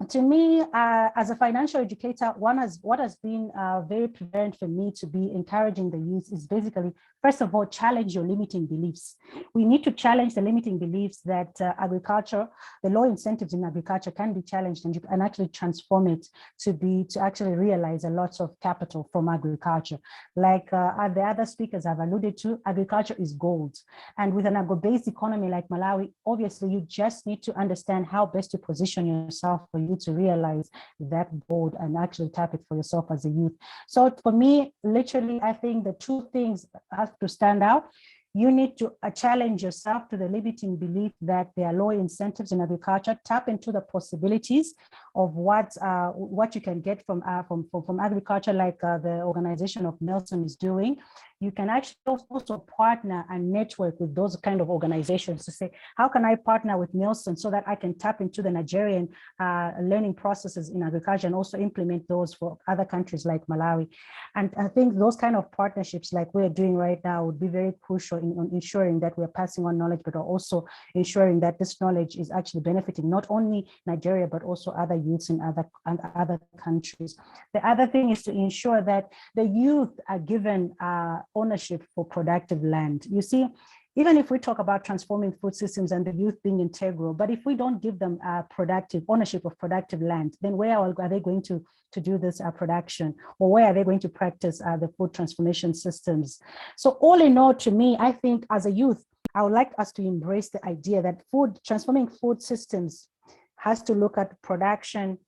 to me, as a financial educator, what has been very prevalent for me to be encouraging the youth is basically, first of all, challenge your limiting beliefs. We need to challenge the limiting beliefs that agriculture, the low incentives in agriculture can be challenged, and you can actually transform it to actually realize a lot of capital from agriculture. Like the other speakers have alluded to, agriculture is gold. And with an agro-based economy like Malawi, obviously you just need to understand how best to position yourself for you to realize that gold and actually tap it for yourself as a youth. So for me, literally, I think the two things have to stand out. You need to challenge yourself to the limiting belief that there are low incentives in agriculture. Tap into the possibilities of what you can get from agriculture, like the organization of Nelson is doing. You can actually also partner and network with those kind of organizations to say, how can I partner with Nelson so that I can tap into the Nigerian learning processes in agriculture and also implement those for other countries like Malawi. And I think those kind of partnerships like we're doing right now would be very crucial in ensuring that we're passing on knowledge, but also ensuring that this knowledge is actually benefiting not only Nigeria, but also other youths in other countries. The other thing is to ensure that the youth are given ownership for productive land. You see, even if we talk about transforming food systems and the youth being integral, but if we don't give them productive ownership of productive land, then where are they going to do this production, or where are they going to practice the food transformation systems? So all in all, to me, I think as a youth, I would like us to embrace the idea that transforming food systems has to look at production,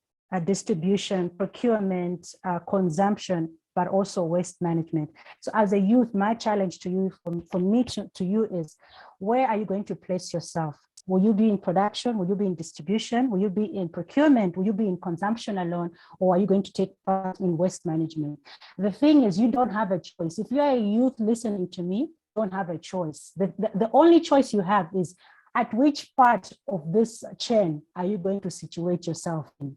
distribution, procurement, consumption, but also waste management. So as a youth, my challenge to you, from me to you is, where are you going to place yourself? Will you be in production? Will you be in distribution? Will you be in procurement? Will you be in consumption alone? Or are you going to take part in waste management? The thing is, you don't have a choice. If you're a youth listening to me, you don't have a choice. The only choice you have is, at which part of this chain are you going to situate yourself in?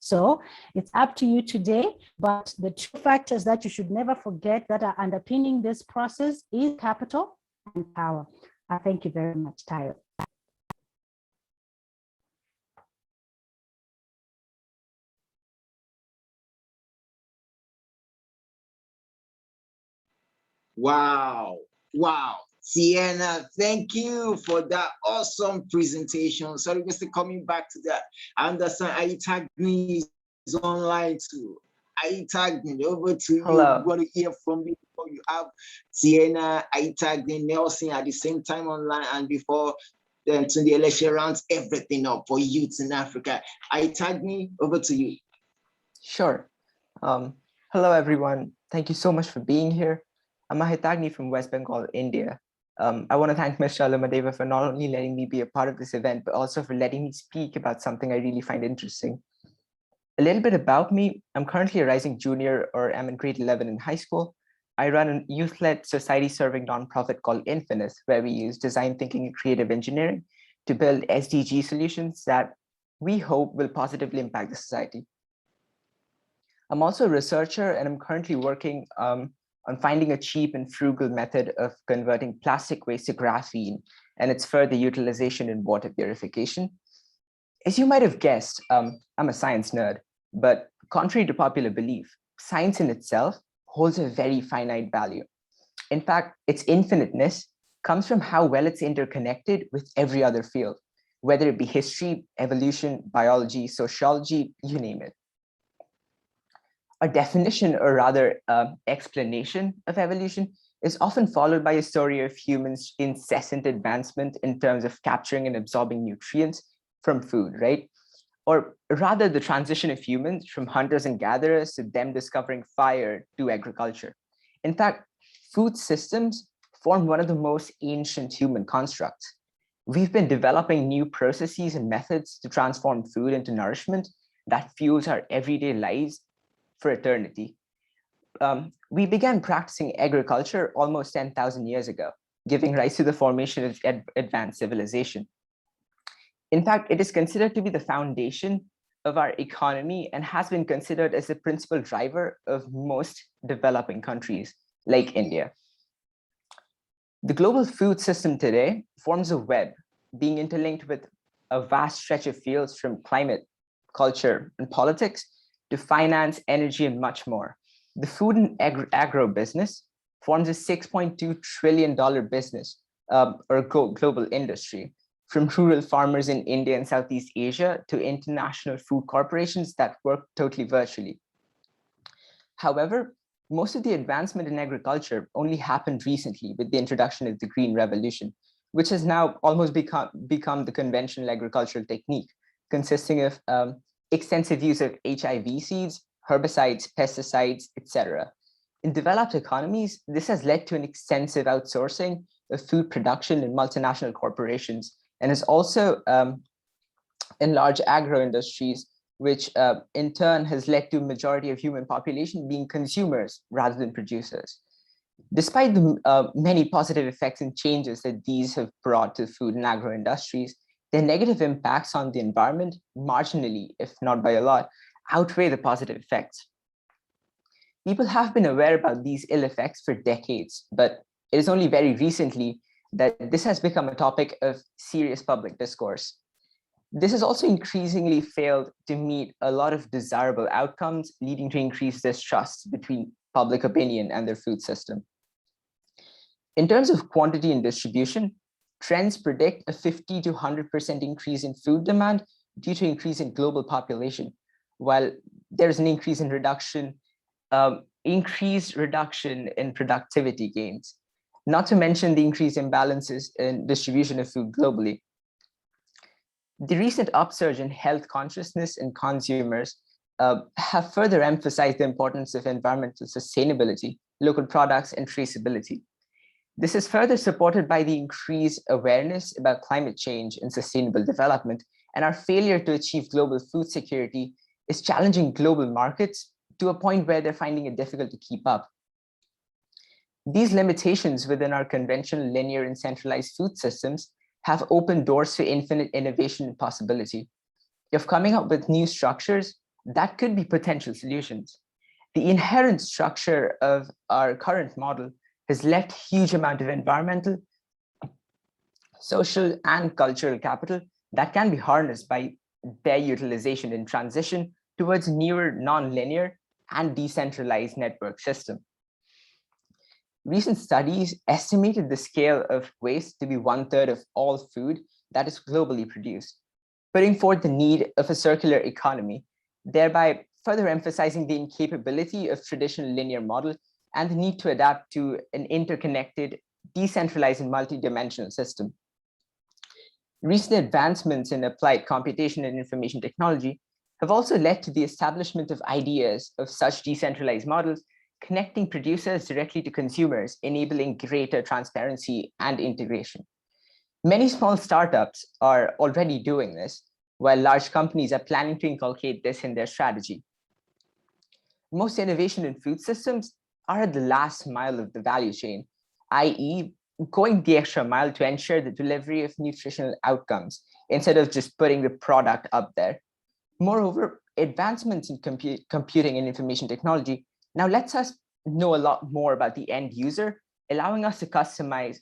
So it's up to you today, but the two factors that you should never forget that are underpinning this process is capital and power. Thank you very much, Tayo. Wow. Theana, thank you for that awesome presentation. Sorry, we're still coming back to that. I understand Ahitaghi is online too. Ahitaghi, over to you. Hello. We want to hear from you before you have Theana, Ahitaghi, Nelson at the same time online, and before then to the election rounds, everything up for youths in Africa. Ahitaghi, over to you. Sure. Hello, everyone. Thank you so much for being here. I'm Ahitaghi from West Bengal, India. I want to thank Mr. Olumadewa for not only letting me be a part of this event, but also for letting me speak about something I really find interesting. A little bit about me. I'm currently a rising junior, or I'm in grade 11 in high school. I run a youth-led society-serving nonprofit called Infinite, where we use design thinking and creative engineering to build SDG solutions that we hope will positively impact the society. I'm also a researcher, and I'm currently working on finding a cheap and frugal method of converting plastic waste to graphene and its further utilization in water purification. As you might have guessed, I'm a science nerd, but contrary to popular belief, science in itself holds a very finite value. In fact, its infiniteness comes from how well it's interconnected with every other field, whether it be history, evolution, biology, sociology, you name it. A definition, or rather explanation of evolution, is often followed by a story of humans' incessant advancement in terms of capturing and absorbing nutrients from food, right? Or rather the transition of humans from hunters and gatherers to them discovering fire to agriculture. In fact, food systems form one of the most ancient human constructs. We've been developing new processes and methods to transform food into nourishment that fuels our everyday lives for eternity. We began practicing agriculture almost 10,000 years ago, giving rise to the formation of advanced civilization. In fact, it is considered to be the foundation of our economy and has been considered as the principal driver of most developing countries like India. The global food system today forms a web, being interlinked with a vast stretch of fields from climate, culture, and politics to finance, energy, and much more. The food and agro business forms a $6.2 trillion business or global industry, from rural farmers in India and Southeast Asia to international food corporations that work totally virtually. However, most of the advancement in agriculture only happened recently with the introduction of the Green Revolution, which has now almost become the conventional agricultural technique, consisting of extensive use of HIV seeds, herbicides, pesticides, etc. In developed economies, this has led to an extensive outsourcing of food production in multinational corporations, and has also enlarged agro industries, which in turn has led to a majority of human population being consumers rather than producers. Despite the many positive effects and changes that these have brought to food and agro industries, their negative impacts on the environment marginally, if not by a lot, outweigh the positive effects. People have been aware about these ill effects for decades, but it is only very recently that this has become a topic of serious public discourse. This has also increasingly failed to meet a lot of desirable outcomes, leading to increased distrust between public opinion and their food system. In terms of quantity and distribution, trends predict a 50 to 100% increase in food demand due to increase in global population, while there's an increased reduction in productivity gains, not to mention the increased imbalances in distribution of food globally. The recent upsurge in health consciousness in consumers have further emphasized the importance of environmental sustainability, local products, and traceability. This is further supported by the increased awareness about climate change and sustainable development, and our failure to achieve global food security is challenging global markets to a point where they're finding it difficult to keep up. These limitations within our conventional linear and centralized food systems have opened doors to infinite innovation and possibility of coming up with new structures that could be potential solutions. The inherent structure of our current model has left huge amount of environmental, social, and cultural capital that can be harnessed by their utilization in transition towards newer, non-linear, and decentralized network system. Recent studies estimated the scale of waste to be 1/3 of all food that is globally produced, putting forth the need of a circular economy, thereby further emphasizing the incapability of traditional linear model and the need to adapt to an interconnected, decentralized, and multidimensional system. Recent advancements in applied computation and information technology have also led to the establishment of ideas of such decentralized models, connecting producers directly to consumers, enabling greater transparency and integration. Many small startups are already doing this, while large companies are planning to inculcate this in their strategy. Most innovation in food systems are at the last mile of the value chain, i.e., going the extra mile to ensure the delivery of nutritional outcomes instead of just putting the product up there. Moreover, advancements in computing and information technology now lets us know a lot more about the end user, allowing us to customize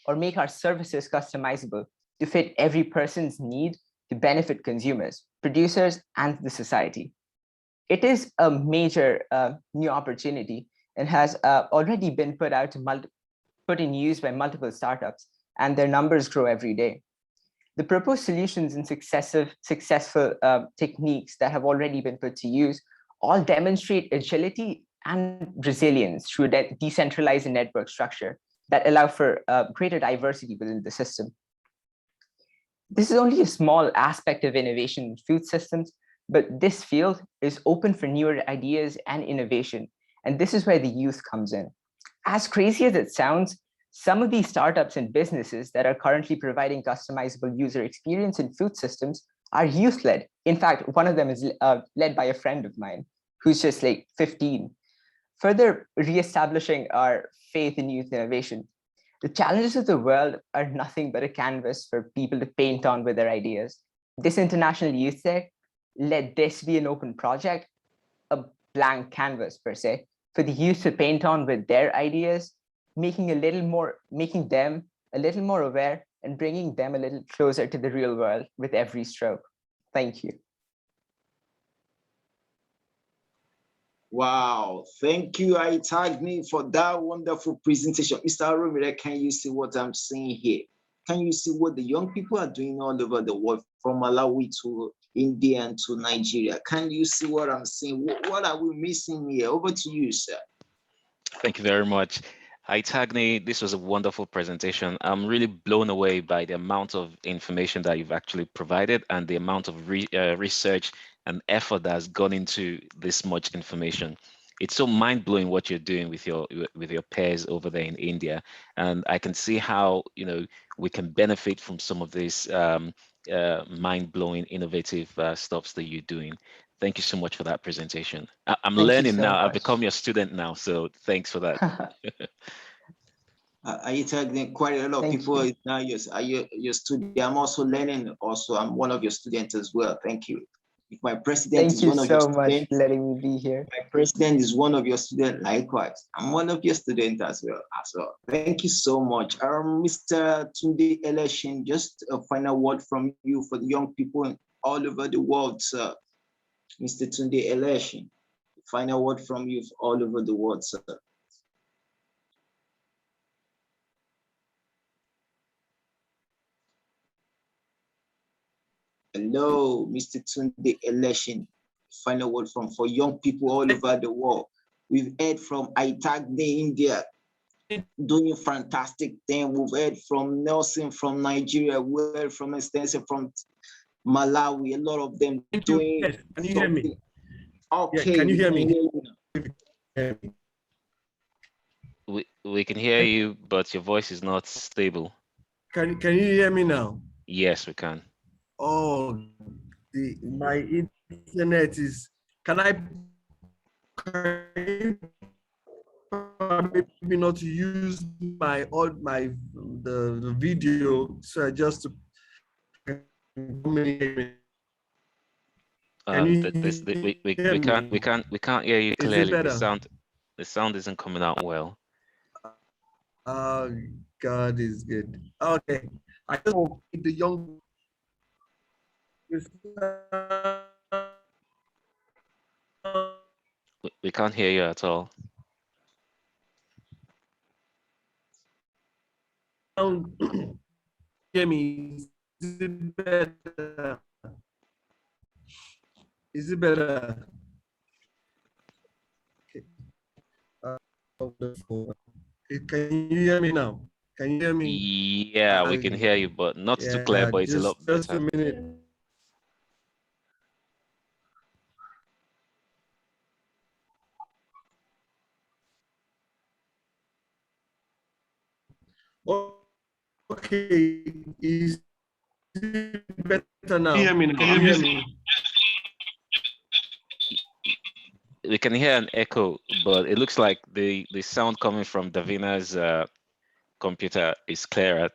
or make our services customizable to fit every person's need to benefit consumers, producers, and the society. It is a major new opportunity and has already been put in use by multiple startups, and their numbers grow every day. The proposed solutions and successful techniques that have already been put to use all demonstrate agility and resilience through a decentralized network structure that allow for greater diversity within the system. This is only a small aspect of innovation in food systems, but this field is open for newer ideas and innovation, and this is where the youth comes in. As crazy as it sounds, Some of these startups and businesses that are currently providing customizable user experience in food systems are youth-led. In fact, one of them is led by a friend of mine who's just like 15. Further reestablishing our faith in youth innovation. The challenges of the world are nothing but a canvas for people to paint on with their ideas. This International Youth Day, let this be an open project, a blank canvas per se, for the youth to paint on with their ideas, making them a little more aware and bringing them a little closer to the real world with every stroke. Thank you. Wow, thank you, Ahitaghi, for that wonderful presentation. Mr. Aromire, can you see what I'm seeing here? Can you see what the young people are doing all over the world, from Malawi to India and to Nigeria? Can you see what I'm seeing? What are we missing here? Over to you, sir. Thank you very much. Ahitaghi, this was a wonderful presentation. I'm really blown away by the amount of information that you've actually provided and the amount of research and effort that has gone into this much information. It's so mind-blowing what you're doing with your peers over there in India, and I can see how we can benefit from some of this mind-blowing, innovative stuffs that you're doing. Thank you so much for that presentation. I'm learning now. I've become your student now, so thanks for that. Ahitaghi, quite a lot of people now your student. I'm also learning. Also, I'm one of your students as well. Thank you. If my president is one of your students, thank you so much for letting me be here. My president is one of your students. Likewise, I'm one of your students as well. Thank you so much. Mr. Tunde Eleshin, just a final word from you for the young people all over the world, sir. Mr. Tunde Eleshin, final word from you all over the world, sir. Hello, Mr. Tunde Eleshin. Final word for young people all over the world. We've heard from Ahitaghi India doing fantastic thing. We've heard from Nelson from Nigeria. We heard from Extensive from Malawi. A lot of them doing. Yes. Can you hear me? Okay. Yeah, can you hear me? We can hear you, but your voice is not stable. Can you hear me now? Yes, we can. Oh, my internet is. Can I maybe not use the video? So I just we can't hear you clearly. The sound isn't coming out well. God is good. Okay, I just hope the young. We can't hear you at all. Hear me? Is it better? Is it better? Okay. Can you hear me now? Can you hear me? Yeah, we can hear you, but not too clear, but it's a lot better. Just a minute. Okay, is it better now? Can you hear me now? Can you hear me? We can hear an echo, but it looks like the sound coming from Davina's computer is clearer.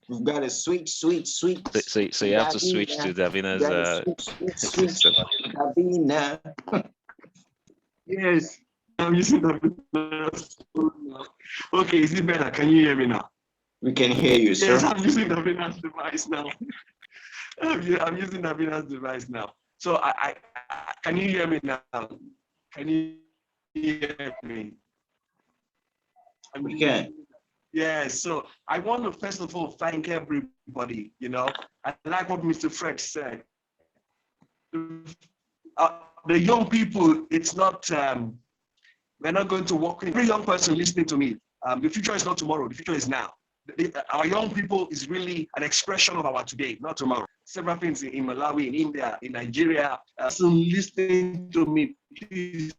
We've got a switch. So you have to switch to Davina's system. Davina. Yes, I'm using Davina's phone now. Okay, is it better? Can you hear me now? We can hear you, sir. Yes, I'm using Davina's device now. I'm using Davina's device now. So I can you hear me now? Can you hear me? We can. Yeah, so I want to first of all thank everybody. I like what Mr. Fred said. The young people, it's not, we're not going to walk in. Every young person listening to me, the future is not tomorrow, the future is now. Our young people is really an expression of our today, not tomorrow. Several things in Malawi, in India, in Nigeria. So listening to me, please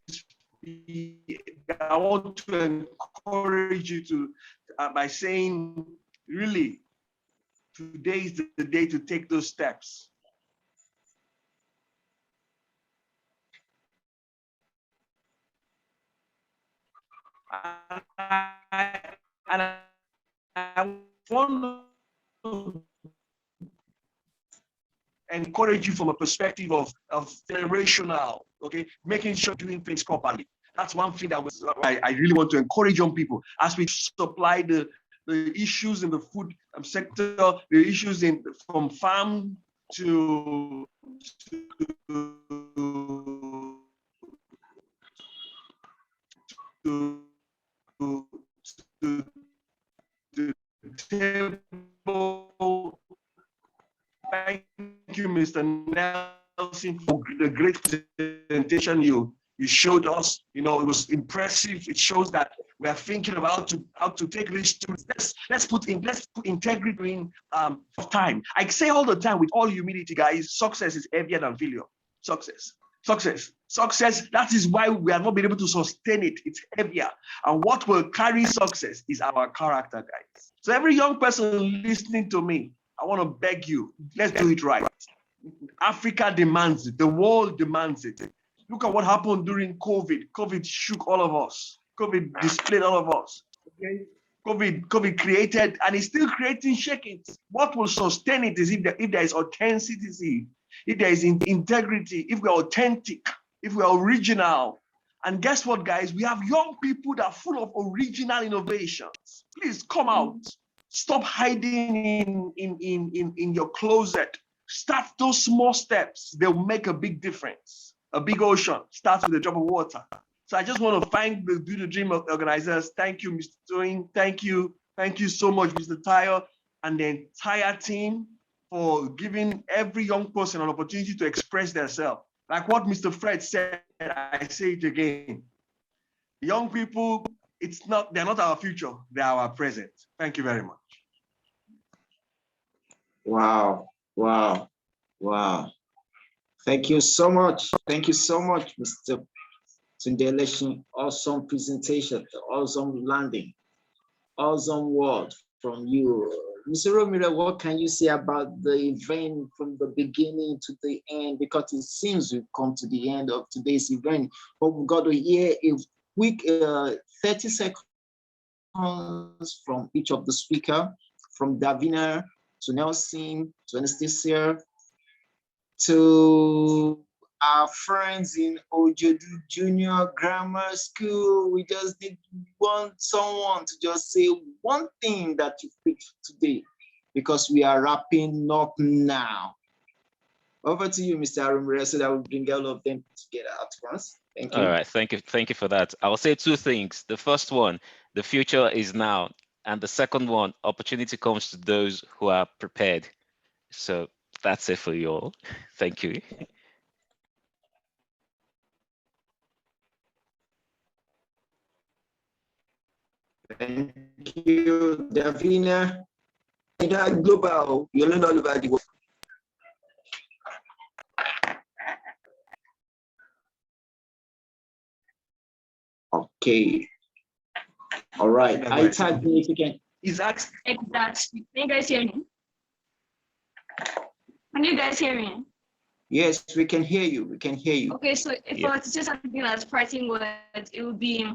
I want to encourage you to, by saying, really, today is the day to take those steps. And I want to encourage you from a perspective of generational, okay, making sure doing things properly. That's one thing that I really want to encourage young people as we supply the issues in the food sector, the issues from farm to table. Thank you, Mr. Nelson, for the great presentation you showed us. You know, it was impressive. It shows that we are thinking about how to take this to let's put integrity in time. I say all the time with all humility, guys, success is heavier than failure. Success. That is why we have not been able to sustain it. It's heavier. And what will carry success is our character, guys. So every young person listening to me, I want to beg you, let's do it right. Africa demands it. The world demands it. Look at what happened during COVID. COVID shook all of us. COVID displayed all of us. Okay? COVID created, and it's still creating shaking. What will sustain it is if there is authenticity, if there is integrity, if we're authentic, if we're original. And guess what, guys? We have young people that are full of original innovations. Please come out. Stop hiding in your closet. Start those small steps. They'll make a big difference. A big ocean starts with a drop of water. So I just want to thank the Do the Dream organizers. Thank you, Mr. Toyin. Thank you so much, Mr. Tayo, and the entire team for giving every young person an opportunity to express themselves. Like what Mr. Fred said, I say it again. Young people, they're not our future, they're our present. Thank you very much. Wow. Thank you so much. Mr. Tunde. Awesome presentation, awesome landing, awesome word from you. Mr. Aromire, what can you say about the event from the beginning to the end? Because it seems we've come to the end of today's event, but we've got to hear a quick 30 seconds from each of the speakers, from Davina to Nelson to Anastasia to our friends in Ojodu Junior Grammar School. We just want someone to just say one thing that you picked today, because we are wrapping up now. Over to you, Mr. Aromire, so that we'll bring all of them together at once. Thank you. All right, thank you for that. I'll say two things. The first one, the future is now. And the second one, opportunity comes to those who are prepared. So that's it for you all. Thank you. Thank you, Davina. Global, you learn all about the world. Okay. All right. Ahitaghi, if you can. Exactly. Can you guys hear me? Can you guys hear me? Yes, we can hear you. We can hear you. Okay, so if I were to say something as parting words, it would be,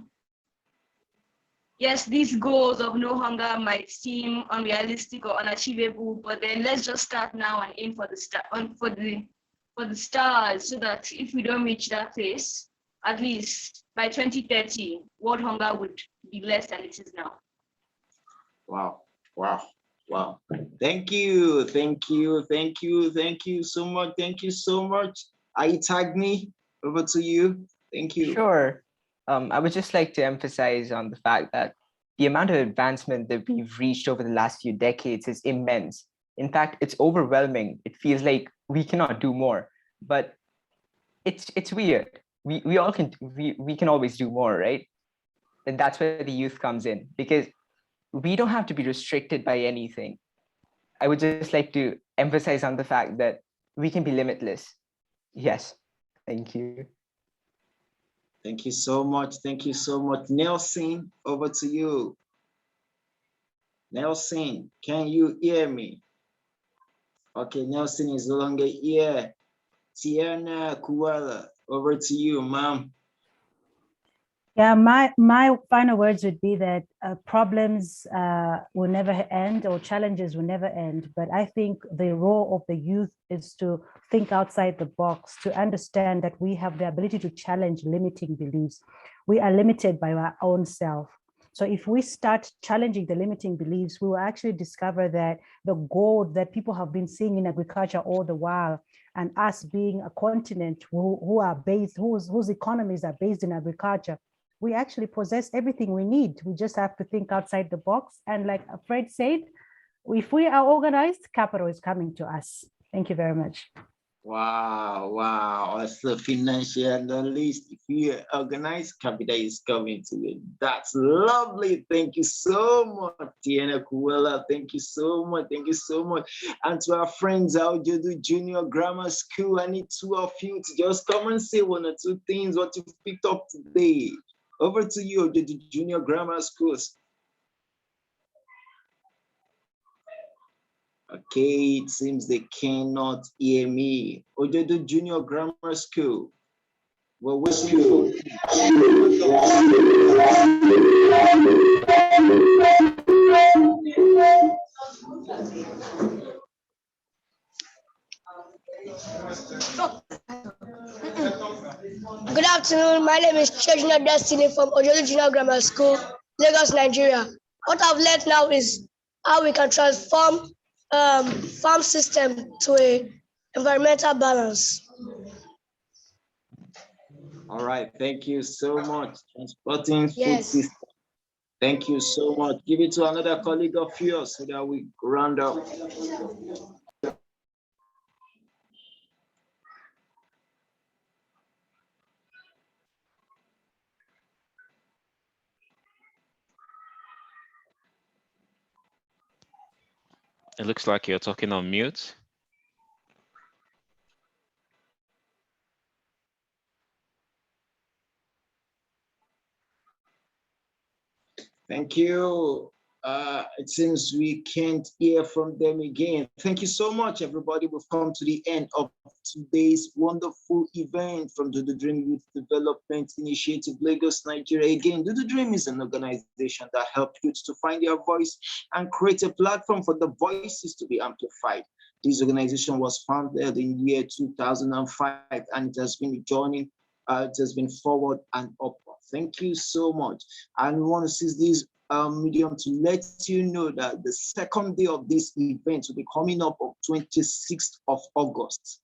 yes, these goals of no hunger might seem unrealistic or unachievable, but then let's just start now and aim for the stars, so that if we don't reach that place, at least by 2030, world hunger would be less than it is now. Wow. Thank you so much. Ahitaghi, over to you. Thank you. Sure. I would just like to emphasize on the fact that the amount of advancement that we've reached over the last few decades is immense. In fact, it's overwhelming. It feels like we cannot do more, but it's weird. We can always do more, right? And that's where the youth comes in, because we don't have to be restricted by anything. I would just like to emphasize on the fact that we can be limitless. Yes, thank you. Thank you so much. Thank you so much. Nelson, over to you. Nelson, can you hear me? Okay, Nelson is no longer here. Theana, Kuwala, over to you, ma'am. Yeah, my final words would be that problems will never end, or challenges will never end. But I think the role of the youth is to think outside the box, to understand that we have the ability to challenge limiting beliefs. We are limited by our own self. So if we start challenging the limiting beliefs, we will actually discover that the gold that people have been seeing in agriculture all the while, and us being a continent whose economies are based in agriculture, we actually possess everything we need. We just have to think outside the box. And like Fred said, if we are organized, capital is coming to us. Thank you very much. Wow, wow. As a financial analyst, if you are organized, capital is coming to you. That's lovely. Thank you so much, Theana, Kuwala. Thank you so much. Thank you so much. And to our friends out there, the Junior Grammar School, I need two of you to just come and say one or two things, what you've picked up today. Over to you, the Junior Grammar Schools. Okay, it seems they cannot hear me. Ojodo Junior Grammar School. We're waiting for. Good afternoon. My name is Chejuna Destiny from Ojodo Junior Grammar School, Lagos, Nigeria. What I've learned now is how we can transform farm system to a environmental balance. All right, thank you so much. Transporting food Yes. system. Thank you so much. Give it to another colleague of yours so that we round up. It looks like you're talking on mute. Thank you. It seems we can't hear from them again. Thank you so much, everybody. We've come to the end of today's wonderful event from DoTheDream Youth Development Initiative, Lagos, Nigeria. Again, DoTheDream is an organization that helps youth to find their voice and create a platform for the voices to be amplified. This organization was founded in the year 2005, and it has been joining. It has been forward and upward. Thank you so much. And we want to seize this medium to let you know that the second day of this event will be coming up on 26th of August.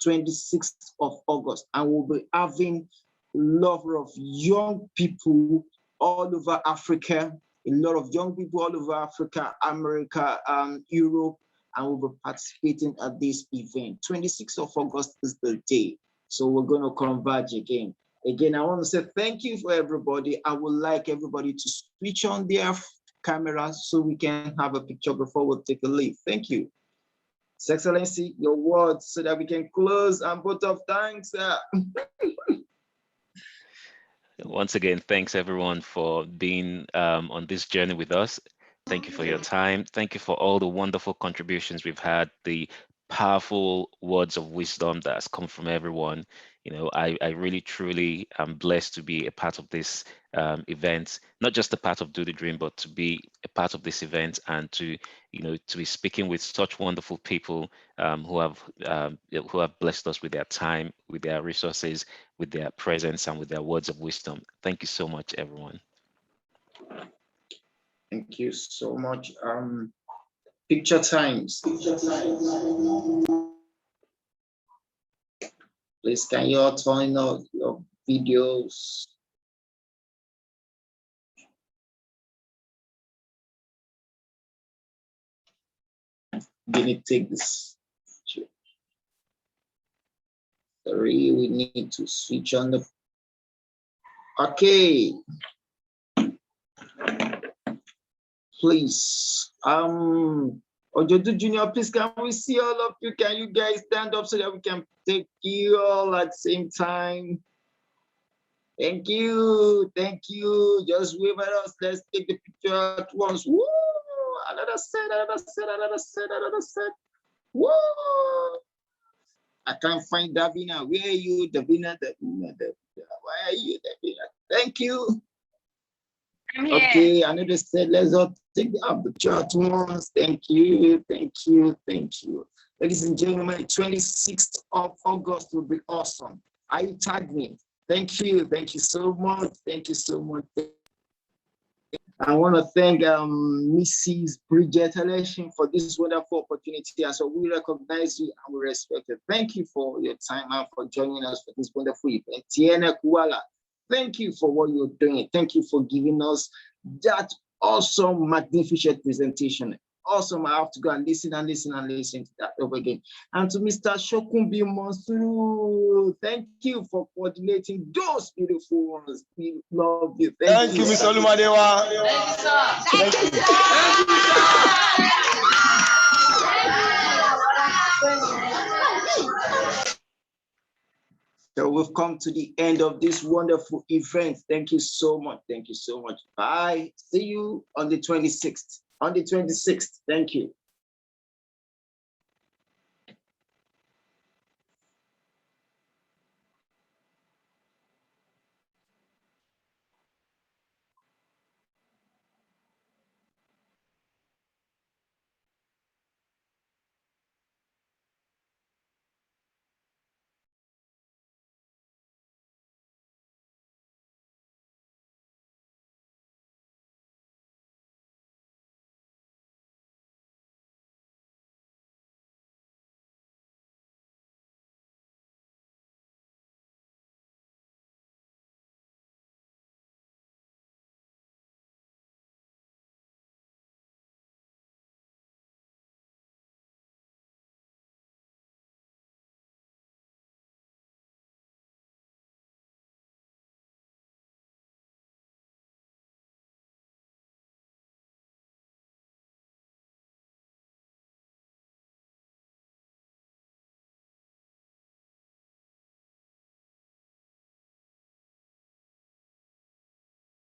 26th of August. And we'll be having a lot of young people all over Africa, a lot of young people all over Africa, America, Europe, and we'll be participating at this event. 26th of August is the day. So we're going to converge again. Again, I want to say thank you for everybody. I would like everybody to switch on their cameras so we can have a picture before we take a leave. Thank you. His Excellency, your words so that we can close and vote of thanks. Once again, thanks everyone for being on this journey with us. Thank you for your time. Thank you for all the wonderful contributions we've had, the powerful words of wisdom that has come from everyone. You know, I really, truly am blessed to be a part of this event, not just a part of DoTheDream, but to be a part of this event and to, you know, to be speaking with such wonderful people who have blessed us with their time, with their resources, with their presence, and with their words of wisdom. Thank you so much, everyone. Thank you so much. Picture times. Please, can you all turn on your videos? Didn't take this. Sorry, we need to switch on the. Okay. Please, Ojodo Junior, please, can we see all of you? Can you guys stand up so that we can take you all at the same time? Thank you. Thank you. Just wave at us. Let's take the picture at once. Woo! Another set, another set, another set, another set. Woo! I can't find Davina. Where are you, Davina? Why are you, Davina? Thank you. I'm here. Okay, another set. Let's all take up the picture at once. Thank you. Thank you. Thank you. Ladies and gentlemen, 26th of August will be awesome. Ahitaghi. Thank you. Thank you so much. Thank you so much. I want to thank Mrs. Bridget Election for this wonderful opportunity. And so we recognize you and we respect you. Thank you for your time and for joining us for this wonderful event. Theana, Kuwala, thank you for what you're doing. Thank you for giving us that awesome, magnificent presentation. Awesome. I have to go and listen and listen and listen to that over again. And to Mr. Shokunbi Monsuru, thank you for coordinating those beautiful ones. We love you. Thank you, Mr. Olumadewa. Thank you, sir. So we've come to the end of this wonderful event. Thank you so much. Thank you so much. Bye. See you on the 26th. On the 26th. Thank you.